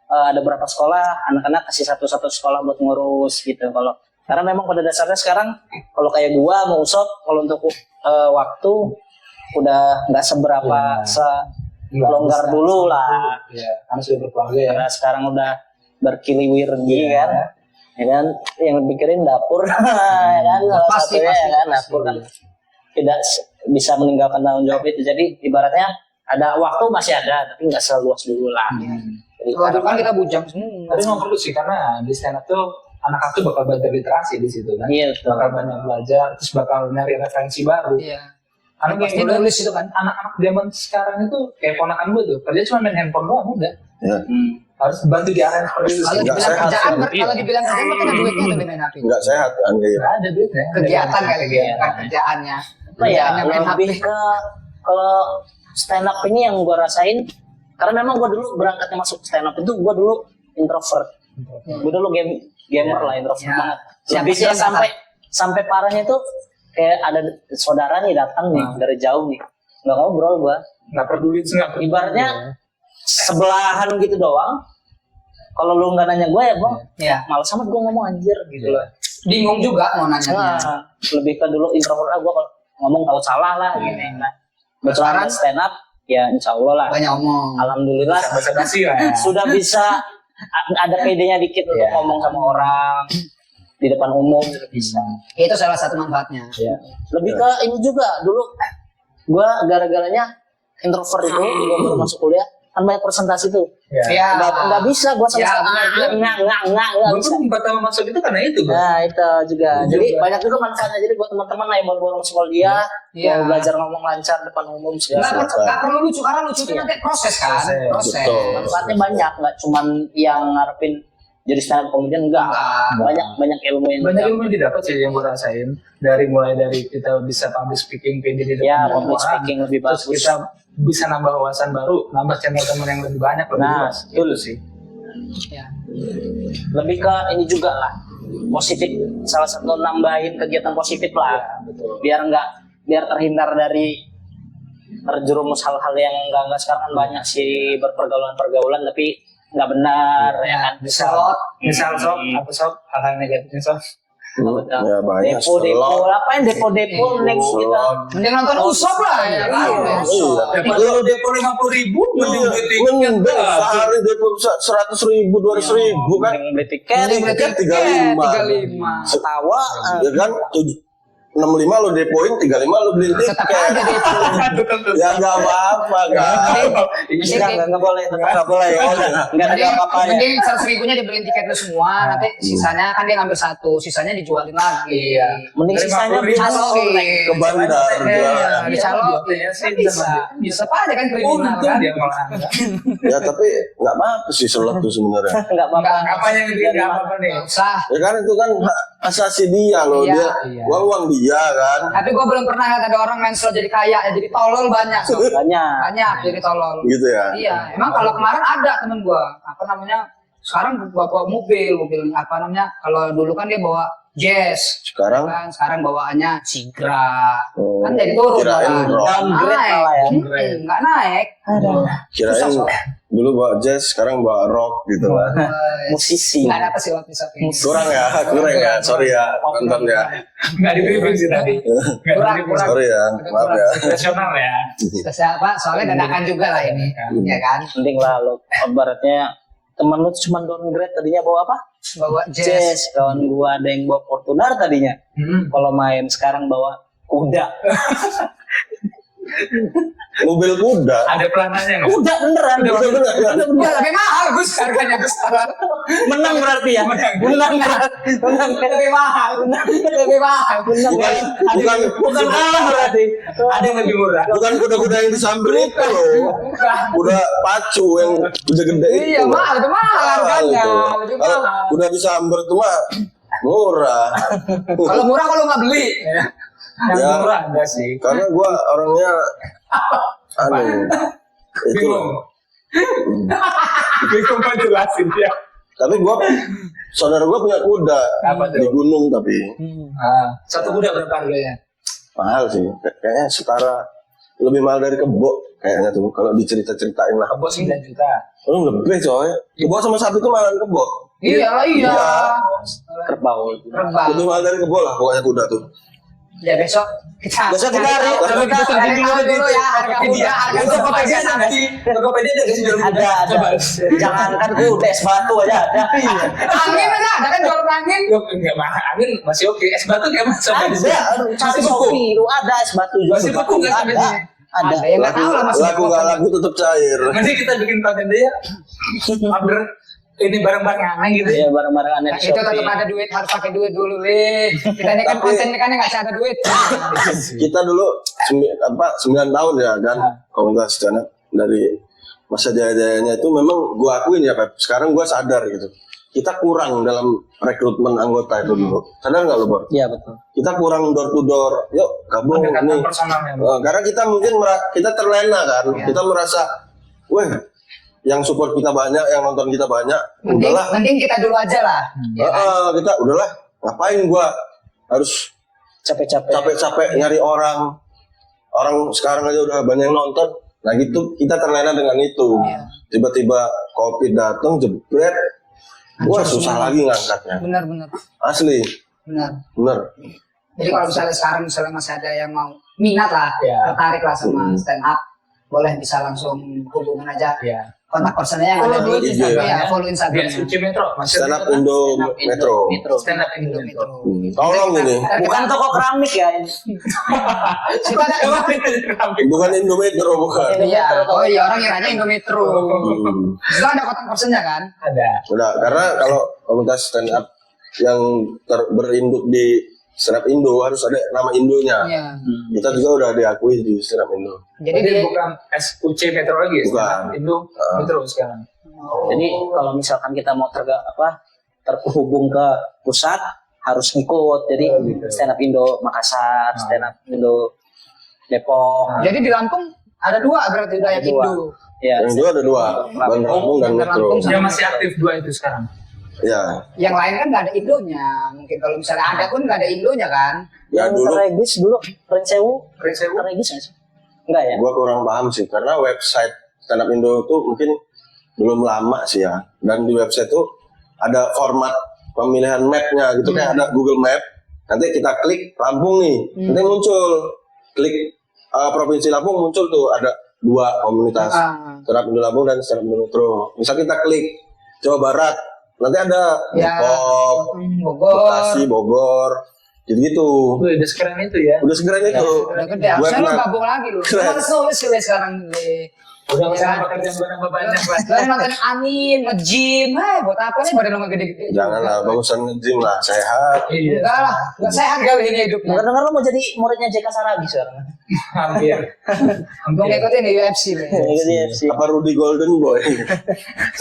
ada beberapa sekolah, anak-anak kasih satu-satu sekolah buat ngurus gitu. Kalau karena memang pada dasarnya sekarang kalau kayak gua mau usop kalau untuk waktu udah nggak seberapa longgar dulu lah. Iya, karena sudah berkeluarga ya. Karena sekarang udah berkiliwirgi kan. Ya kan yang dipikirin dapur ya kan salah Pasti, satunya pasti, ya kan pasti. dapur kan tidak bisa meninggalkan tanggung jawab itu. Jadi ibaratnya ada waktu masih ada tapi nggak seluas dulu lah. Jadi Kalau dulu kan kita bujang semua. Tapi nggak perlu sih karena di stand up tuh anak-anak tuh bakal belajar literasi di situ kan. iya betul. Bakal banyak belajar, terus bakal nyari referensi baru. Iya. Karena kayak Pasti dulu nulis itu kan. anak-anak zaman sekarang itu kayak ponakan gue tuh kerja cuma main handphone doang udah. Ya. Harus bantu di area seperti itu. Kalau Nggak dibilang sehat, kerjaan, iya. kalau dibilang kerjaan berarti ada duitnya tuh main HP. Nggak sehat kan kayak gitu. Nggak ada duitnya. Kegiatan kali ya, Kegiatan. bukan kerjaannya. Apa ya Kerjaannya main HP. lebih ke kalau stand up ini yang gue rasain karena memang gue dulu berangkatnya masuk stand up itu gue dulu introvert. Gue dulu gamer lah introvert Ya. banget. Siapa Lebih sih ke yang sampai parahnya tuh kayak ada saudara nih datang nih dari jauh nih nggak ngobrol gue. Nggak peduli itu nggak peduli. Ibaratnya sebelahan gitu doang. Kalau lu nggak nanya gue ya gue Ya. malas amat gue ngomong anjir gitu loh. Bingung juga mau nanya. Nah, lebih ke dulu introvert gue kalau ngomong tahu salah lah gini. Nah, Sekarang betul stand up ya insya Allah lah. banyak omong. Alhamdulillah basa-basi lah ya. sudah bisa ada pedenya dikit untuk Iya. ngomong sama orang. di depan umum juga bisa. Itu salah satu manfaatnya. Ya. Lebih ke ini juga dulu gua gara-garanya introvert itu gua baru masuk kuliah kan banyak presentasi tuh. Ya. Nggak bisa gua sama Ya, sekali nggak Gue bisa. pun pertama masuk itu karena itu bro. Nah itu juga. Jadi banyak juga manfaatnya. Jadi buat teman-teman yang mau borong sekolah dia, Iya. mau belajar ngomong lancar depan umum segala. Nggak perlu lucu karena lucu itu nanti proses kan. Proses. Betul. Manfaatnya banyak, nggak cuman yang ngarepin jadi stand up comedian enggak. Banyak ilmu yang Banyak ilmu yang didapat sih yang gue rasain mulai dari kita bisa public speaking PD di ya depan public orang, speaking lebih terus bagus. kita bisa nambah wawasan baru, nambah channel teman yang lebih banyak, lebih Nah, luas. Itu sih. Ya. Lebih ke ini juga lah positif, salah satu nambahin kegiatan positif lah. Betul. Biar terhindar dari terjerumus hal-hal yang enggak sekarang kan banyak sih pergaulan tapi nggak benar ya kan. Misal sob hal-hal negatifnya sob. Ya banyak. Depo apa yang depo next kita Mending nonton Usop lah ya. Kalau depo 50.000, mending beli tiket. Sehari depo 100.000, 200.000 kan? mending beli tiket Tiket 35. tawa Ya kan? 65 lo depoin, 35 lo beli tiket. Tetap aja depo. Ya nggak apa-apa kan? nggak boleh nggak boleh nggak ada apa-apa ya. Mending 100.000-nya dibeliin tiket lu semua, nanti sisanya kan dia ngambil satu, sisanya dijualin lagi. Iya. Mending sisanya 50.000 Calokin. Ke bandar. Iya, Dicalokin. Kan bisa. Bisa aja kan kriminal Untung kan. dia malah. Ya tapi nggak apa-apa sih sholat tuh sebenarnya. nggak apa-apa Apa yang bikin nggak apa-apa nih? Nggak usah. Ya kan itu kan hak asasi dia loh, Iya, dia iya. uang dia kan. Tapi gue belum pernah lihat ada orang menstrual jadi kaya, ya jadi tolol banyak. Sob. banyak Jadi tolol. Gitu ya. Iya, emang kalau kemarin ada temen gua, apa namanya? Sekarang bawa mobil apa namanya? Kalau dulu kan dia bawa Jazz, Sekarang kan sekarang bawaannya Sigra. Oh, Kan jadi turun kirain kan. rock. Downgrade malah ya. Nggak naik. kirain Susah, Sob. dulu bawa jazz, sekarang bawa rock gitu kan. musisi Nggak dapet sih waktu itu. Kurang ya, sorry ya, nonton ya. Nggak di briefing sih tadi. Kurang. Sorry ya, maaf ya. Profesional ya. Siapa? Soalnya dadakan juga lah ini, ya kan? penting lah lo ibaratnya teman lu cuma downgrade tadinya bawa apa Bawa Jazz. Jazz kawan gua ada yang bawa Fortuner tadinya kalau main sekarang bawa kuda Mobil kuda. Ada pelanannya nggak? kuda beneran Ya lebih mahal Gus, harganya Gus. menang berarti ya menang Lebih mahal, lebih mahal. Bukan kalah berarti Ada yang lebih murah. bukan kuda-kuda yang disamber itu loh. Kuda pacu yang kuda gede itu. Iya mahal, itu mahal harganya. itu. Lebih Kalau mahal. kuda disamber tuh mah murah. Kalau murah kalau nggak beli. Yang Ya. murah enggak sih? Karena gua orangnya itu. Bingung. Bingung mau jelasin dia. Tapi gua saudara gua punya kuda Apa tuh? di gunung tapi Satu kuda berapa harganya? mahal sih. Kayaknya setara lebih mahal dari kebo kayaknya tuh kalau dicerita-ceritain lah. Kebo 9 juta. Oh lebih coy. Kebo sama sapi itu mahal dari kebo. Iya. kerbau Terbang. Lebih mahal dari kebo lah pokoknya kuda tuh. Ya besok kita cari cari tahu dulu ya harga kuda, harga Tokopedia kuda. nanti. Tokopedia ada jual ada jangankan kuda es batu aja ada Angin ada kan jual angin. Enggak mahal. Angin masih oke. Es batu kayak sampai di sini. masih kopi lu ada es batu juga Masih beku nggak sampai sini? ada Ya nggak tahu lah masih. Laku nggak laku tetap cair. Nanti kita bikin konten dia. Order ini barang-barang aneh gitu. ya barang-barang aneh Nah, di itu Shopee. tetap ada duit, harus pakai duit dulu, Le. Kita ini kan Tapi- konten kan nggak ada duit. Kita dulu 9 tahun ya kan komunitas stand up dari masa jaya-jayanya itu memang gua akuin ya Pep. Sekarang gua sadar gitu. Kita kurang dalam rekrutmen anggota itu dulu. Sadar nggak lo, Bor? Iya betul. Kita kurang door to door. Yuk gabung Pendekatan nih. personalnya. Karena kita mungkin kita terlena kan. Kita merasa, weh, yang support kita banyak, yang nonton kita banyak, udahlah. Mending kita dulu aja lah. Kita udahlah. Ngapain gua harus capek-capek nyari orang sekarang aja udah banyak yang nonton. Nah gitu kita terlena dengan itu. Tiba-tiba COVID datang jebret, wah susah lagi ngangkatnya. Benar. Asli, Benar. bener. Jadi kalau misalnya sekarang masih ada yang mau minat lah, Ya. tertarik lah sama stand up, boleh bisa langsung hubungin aja. Ya. kontak personnya yang ada Follow di IG. Instagram, ya, follow Instagram. BSUC Metro. Stand Up Indo Metro. Stand Up Indo Metro. Tolong ini, Bukan toko keramik ya. Kita ada, bukan Indo Metro bukan. iya, oh iya orang yang nanya Indometro. Hmm. Kita ada kontak personnya kan? Ada. Udah, karena kalau komunitas stand up yang berinduk di stand up Indo harus ada nama Indonya. Iya. Kita juga udah diakui di stand up Indo. Jadi Jadi dia bukan SUC Metro lagi ya? Bukan. Indo Metro sekarang. Jadi kalau misalkan kita mau terhubung ke pusat harus ngikut. Jadi stand up Indo Makassar, stand up Indo Depok. Jadi di Lampung ada dua berarti udah yang Dua. Indo. Ya. Yang dua ada dua, Bandar Lampung dan Bandar Metro. Lampung sama- Yang masih aktif dua itu sekarang. Ya, Yang lain kan nggak ada Indonya. Mungkin kalau misalnya ada pun nggak ada Indonya kan? ya Yang dulu Regis dulu Prinsewu, Prinsewu. Regis nggak sih? Enggak ya? gua kurang paham sih, karena website stand up Indo tuh mungkin belum lama sih ya. Dan di website tuh ada format pemilihan mapnya gitu, kayak ada Google Map. Nanti kita klik Lampung nih, nanti muncul. Klik Provinsi Lampung muncul tuh ada dua komunitas, stand up Indo Lampung dan stand up Indo Metro. Misal kita klik Jawa Barat, nanti ada Ya. Depok, Bogor. Bekasi, Bogor, gitu-gitu. Udah sekeren itu ya. Udah segera itu. Udah gede. Harusnya lo Webnya. gabung lagi lu. Keren. Harus nulis kali sekarang nih. Udah Ya. bisa pekerjaan barang banyak lah. Lalu nonton Amin, nge-gym, buat apa nih badan lo nggak gede-gede? Janganlah, bagusan nge-gym lah, sehat. Iya. Enggak lah, nggak sehat kali ini hidupnya. Dengar-dengar lo mau jadi muridnya JK Saragi sekarang. Hampir. Mau Hampir. ngikutin di UFC nih. Jadi FC. Apa Rudy Golden Boy?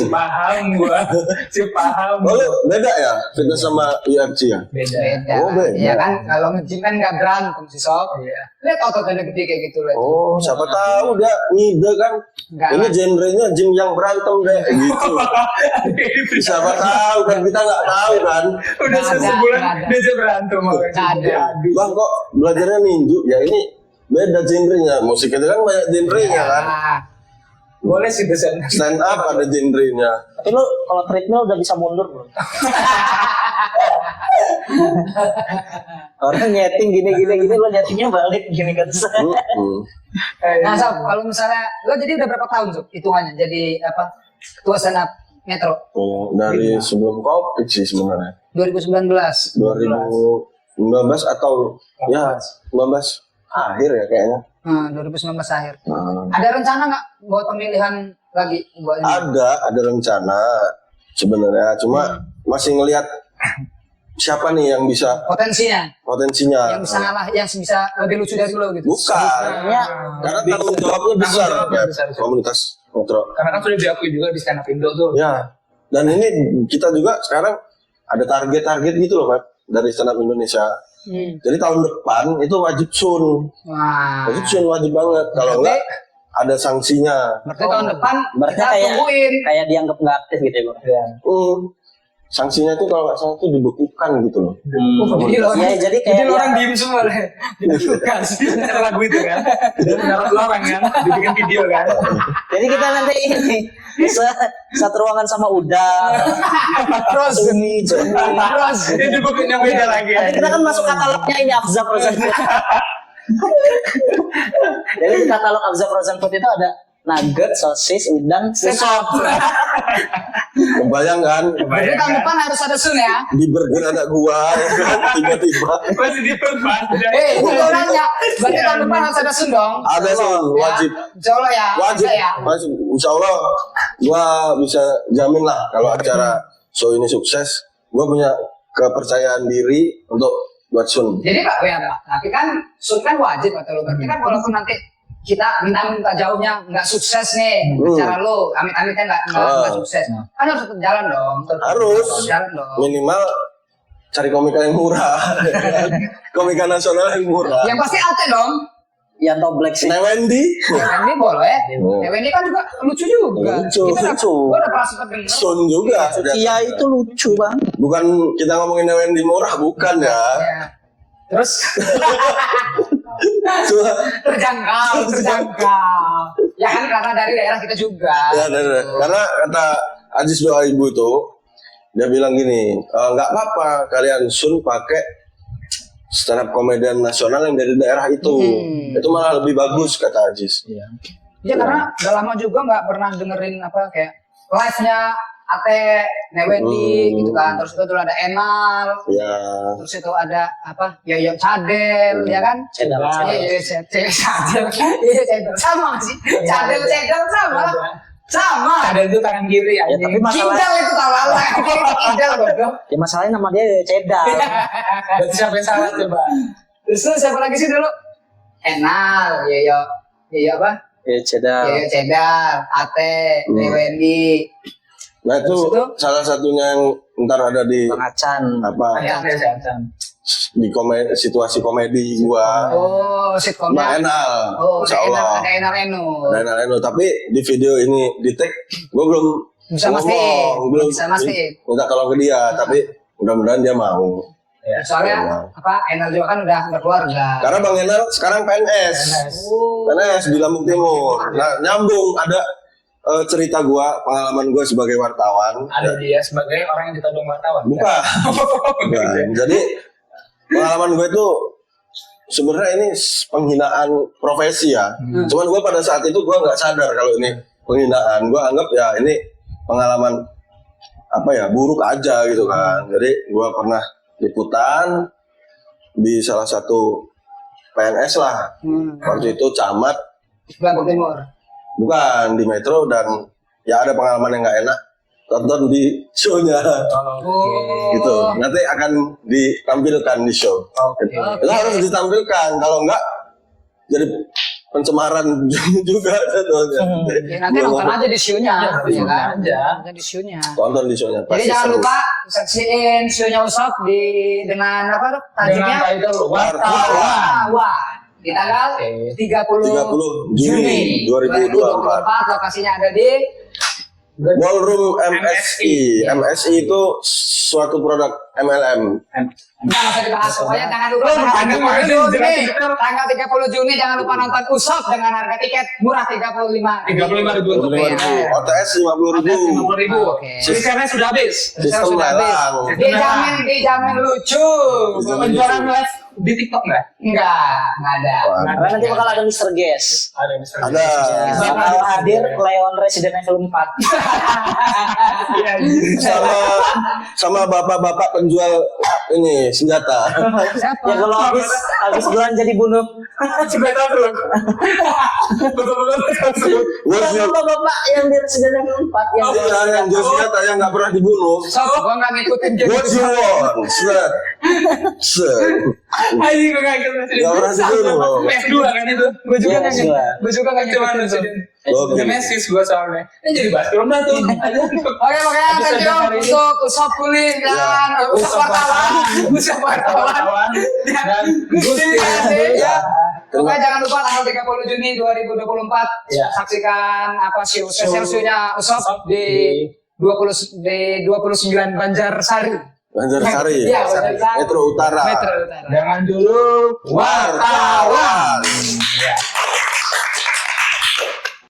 Paham gua. Si paham. Oh, lu beda ya? Fitness sama UFC ya? Beda. Beda. Oh, beda. Iya kan, kalau nge-gym kan nggak berantem sih sob. Iya. Lihat ototnya gede kayak gitu lihat. Oh, siapa tahu dia ngide kan? Enggak Ini lah. genrenya gym yang berantem deh, gitu. Siapa tahu kan, kita nggak tahu kan. Udah Nggak ada, sebulan nggak ada. dia aja berantem sama Nggak ada. Bang kok belajarnya ninju? Ya ini beda genrenya. Musik itu kan banyak genrenya kan. Ah, Boleh sih desain. Stand up ada genrenya. Tapi lo kalau treadmill udah bisa mundur belum? Orang nyeting gini lo nyetingnya balik gini kan. Hmm. Nah, Sob, kalau misalnya lo jadi udah berapa tahun Sob hitungannya jadi apa? Ketua stand up Metro Oh, dari sebelum COVID sih sebenarnya. 2019. 2019 atau ya 19 akhir ya kayaknya. 2019 akhir. Nah, Ada rencana nggak buat pemilihan lagi buat ini? ada rencana sebenarnya, cuma masih ngelihat siapa nih yang bisa Potensinya yang potensinya. bisa ngalah, yang bisa lebih lucu dari lo gitu. Bukan, Ya, karena tanggung jawabnya besar Tanggung jawabnya ya, besar. komunitas Metro. Karena kan sudah diakui juga di stand up Indo tuh. Ya, dan ini kita juga sekarang ada target-target gitu loh, Pak, dari stand up Indonesia. Jadi tahun depan itu wajib sun, Wah. wajib banget. Kalau enggak ada sanksinya. Berarti tahun depan berarti kita kayak tungguin. kayak dianggap nggak aktif gitu ya bang. Iya. Sanksinya itu kalau nggak salah itu dibekukan gitu loh. Jadi lo Ya, jadi kayak Jadi dia- orang diem semua deh. Dibutuhkan. Ada lagu itu kan. Dan menurut orang kan. Dibikin video kan. Jadi kita nanti ini satu ruangan sama udang. terus Cumi. terus Itu bukunya beda lagi. Nanti kita kan masuk katalognya ini Afza Frozen Food. Jadi di katalog Afza Frozen Food itu ada nugget, sosis, udang, Sesop. Kebayang kan? Berarti tahun depan harus ada sun ya. Di burger ada gua ya kan? Tiba-tiba Masih di panjang. Ini gue nanya. Berarti tahun depan harus ada sun dong. ada sun, wajib. Insya Allah ya. Wajib, Ada ya. wajib. Insya Allah gua bisa jamin lah kalau acara show ini sukses, gua punya kepercayaan diri untuk buat sun. Jadi Pak, ya Pak. Tapi kan sun kan wajib atau lo berarti kan walaupun nanti kita minta jauhnya nggak sukses nih acara lo, amit-amitnya nggak sukses, kan harus tetap jalan dong. Harus. Tetap jalan dong. Minimal cari komika yang murah, komika nasional yang murah. Yang pasti ate dong. Yanto Black sih. Nah Wendy, Ini boleh. Ini kan juga lucu juga. Lucu, Kita lucu. Gue udah pernah sempat denger. sun juga. Iya itu lucu bang. Bukan kita ngomongin Wendy murah, bukan ya. Ya. Terus Cuma terjangkau. Ya kan karena dari daerah kita juga. ya, karena kata Ajis doa ibu itu, dia bilang gini, nggak apa-apa kalian sun pakai stand up komedian nasional yang dari daerah itu malah lebih bagus kata Ajis. Ya karena udah lama juga nggak pernah dengerin apa kayak live-nya Ate, Newendi gitu kan. Terus itu ada Enal. Ya. Terus itu ada apa? Yoyo Cadel, ya kan? Cedal. Iya, Cadel. Iya, Cadel sama sih. Cadel sama. Sama. Ada itu tangan kiri Ya, anjing. tapi masalah Kidal itu kawalan. Kidal goblok. ya masalahnya nama dia Cedal. Berarti siapa yang salah coba? Terus tuh siapa lagi sih dulu? Enal, Yoyo apa? Ya Cedal. Yoyo Cedal, Ate, Newendi. Nah itu Terus itu? salah satunya yang ntar ada di Bang Acan. apa Ada. di situasi komedi gua. Oh, sitcomnya. Mbak Enal, Oh, insya Allah. ada Enal Eno. Ada Enal Eno. Tapi di video ini di tag, gua belum Bisa mastiin. ngomong, belum Bisa mastiin. minta tolong ke dia. Tapi mudah-mudahan dia mau. Ya. Soalnya apa? Enal juga kan udah berkeluarga. Karena Bang Enal sekarang PNS. PNS di Lampung Timur. Nah nyambung ada cerita gua, pengalaman gua sebagai wartawan. Ada dia sebagai orang yang ditodong wartawan. Bukan. Bukan. Jadi pengalaman gue itu sebenarnya ini penghinaan profesi ya. Cuman gue pada saat itu gue nggak sadar kalau ini penghinaan. Gue anggap ya ini pengalaman apa ya buruk aja gitu kan. Jadi gue pernah liputan di salah satu PNS lah. Waktu itu camat, Lampung Timur. bukan di Metro, dan ya ada pengalaman yang nggak enak. Tonton di show-nya. Oh. Gitu. Nanti akan ditampilkan di show. Oke. Itu harus ditampilkan, kalau enggak jadi pencemaran juga jatuhnya. Ya, nanti nonton aja di show-nya. Ya, Ya kan? aja. Nonton di show-nya. Tonton di show-nya. Jadi pasti jangan seru. lupa saksiin show-nya Usop dengan apa tuh? Tajuknya Dengan title wartawan. Wartawan. Di tanggal 30 Juni 2024. Lokasinya ada di Ballroom MSI. MSI itu suatu produk MLM. Nggak usah dibahas, pokoknya jangan lupa Panjang banget, tanggal 30 Juni jangan lupa nonton Usop dengan harga tiket murah 35.000 rupiah. 35.000. OTS 50.000. 50.000. Oke. Sistemnya sudah habis. Sistem Sudah habis. lelang. Dijamin lucu. Penjualan live di TikTok nggak? Enggak ada. Karena nanti bakal ada Mr. Guest. Ada Mr. Ada. Bakal hadir Leon Resident Evil 4. Iya. Sama bapak-bapak penjual ini senjata. Siapa? Ya kalau habis belanja dibunuh. Sudah tahu belum? Betul-betul. Bapak-bapak yang di Resident Evil 4 yang Yang jual senjata yang nggak pernah dibunuh. Sob, gua nggak ngikutin dia. What you want? Set. Set. Ayo gue nggak ikut presiden. Nggak pernah dibunuh. PS2 kan itu. Gue juga Iya, nggak iya. gue juga nggak Cuma ngikutin tuh. presiden. Oke. Nemesis gue soalnya. Ini jadi bahas film dah tuh. Oke, makanya thank you untuk Usop Kulit dan Usop Wartawan. Usop Wartawan. Dan Gusti Gusti. ya. Pokoknya jangan lupa tanggal 30 Juni 2024 Ya. saksikan apa show spesial show-nya Usop di 29 Banjarsari. Banjarsari. Iya, Banjarsari. Metro Utara. Metro Utara. Jangan dulu Wartawan.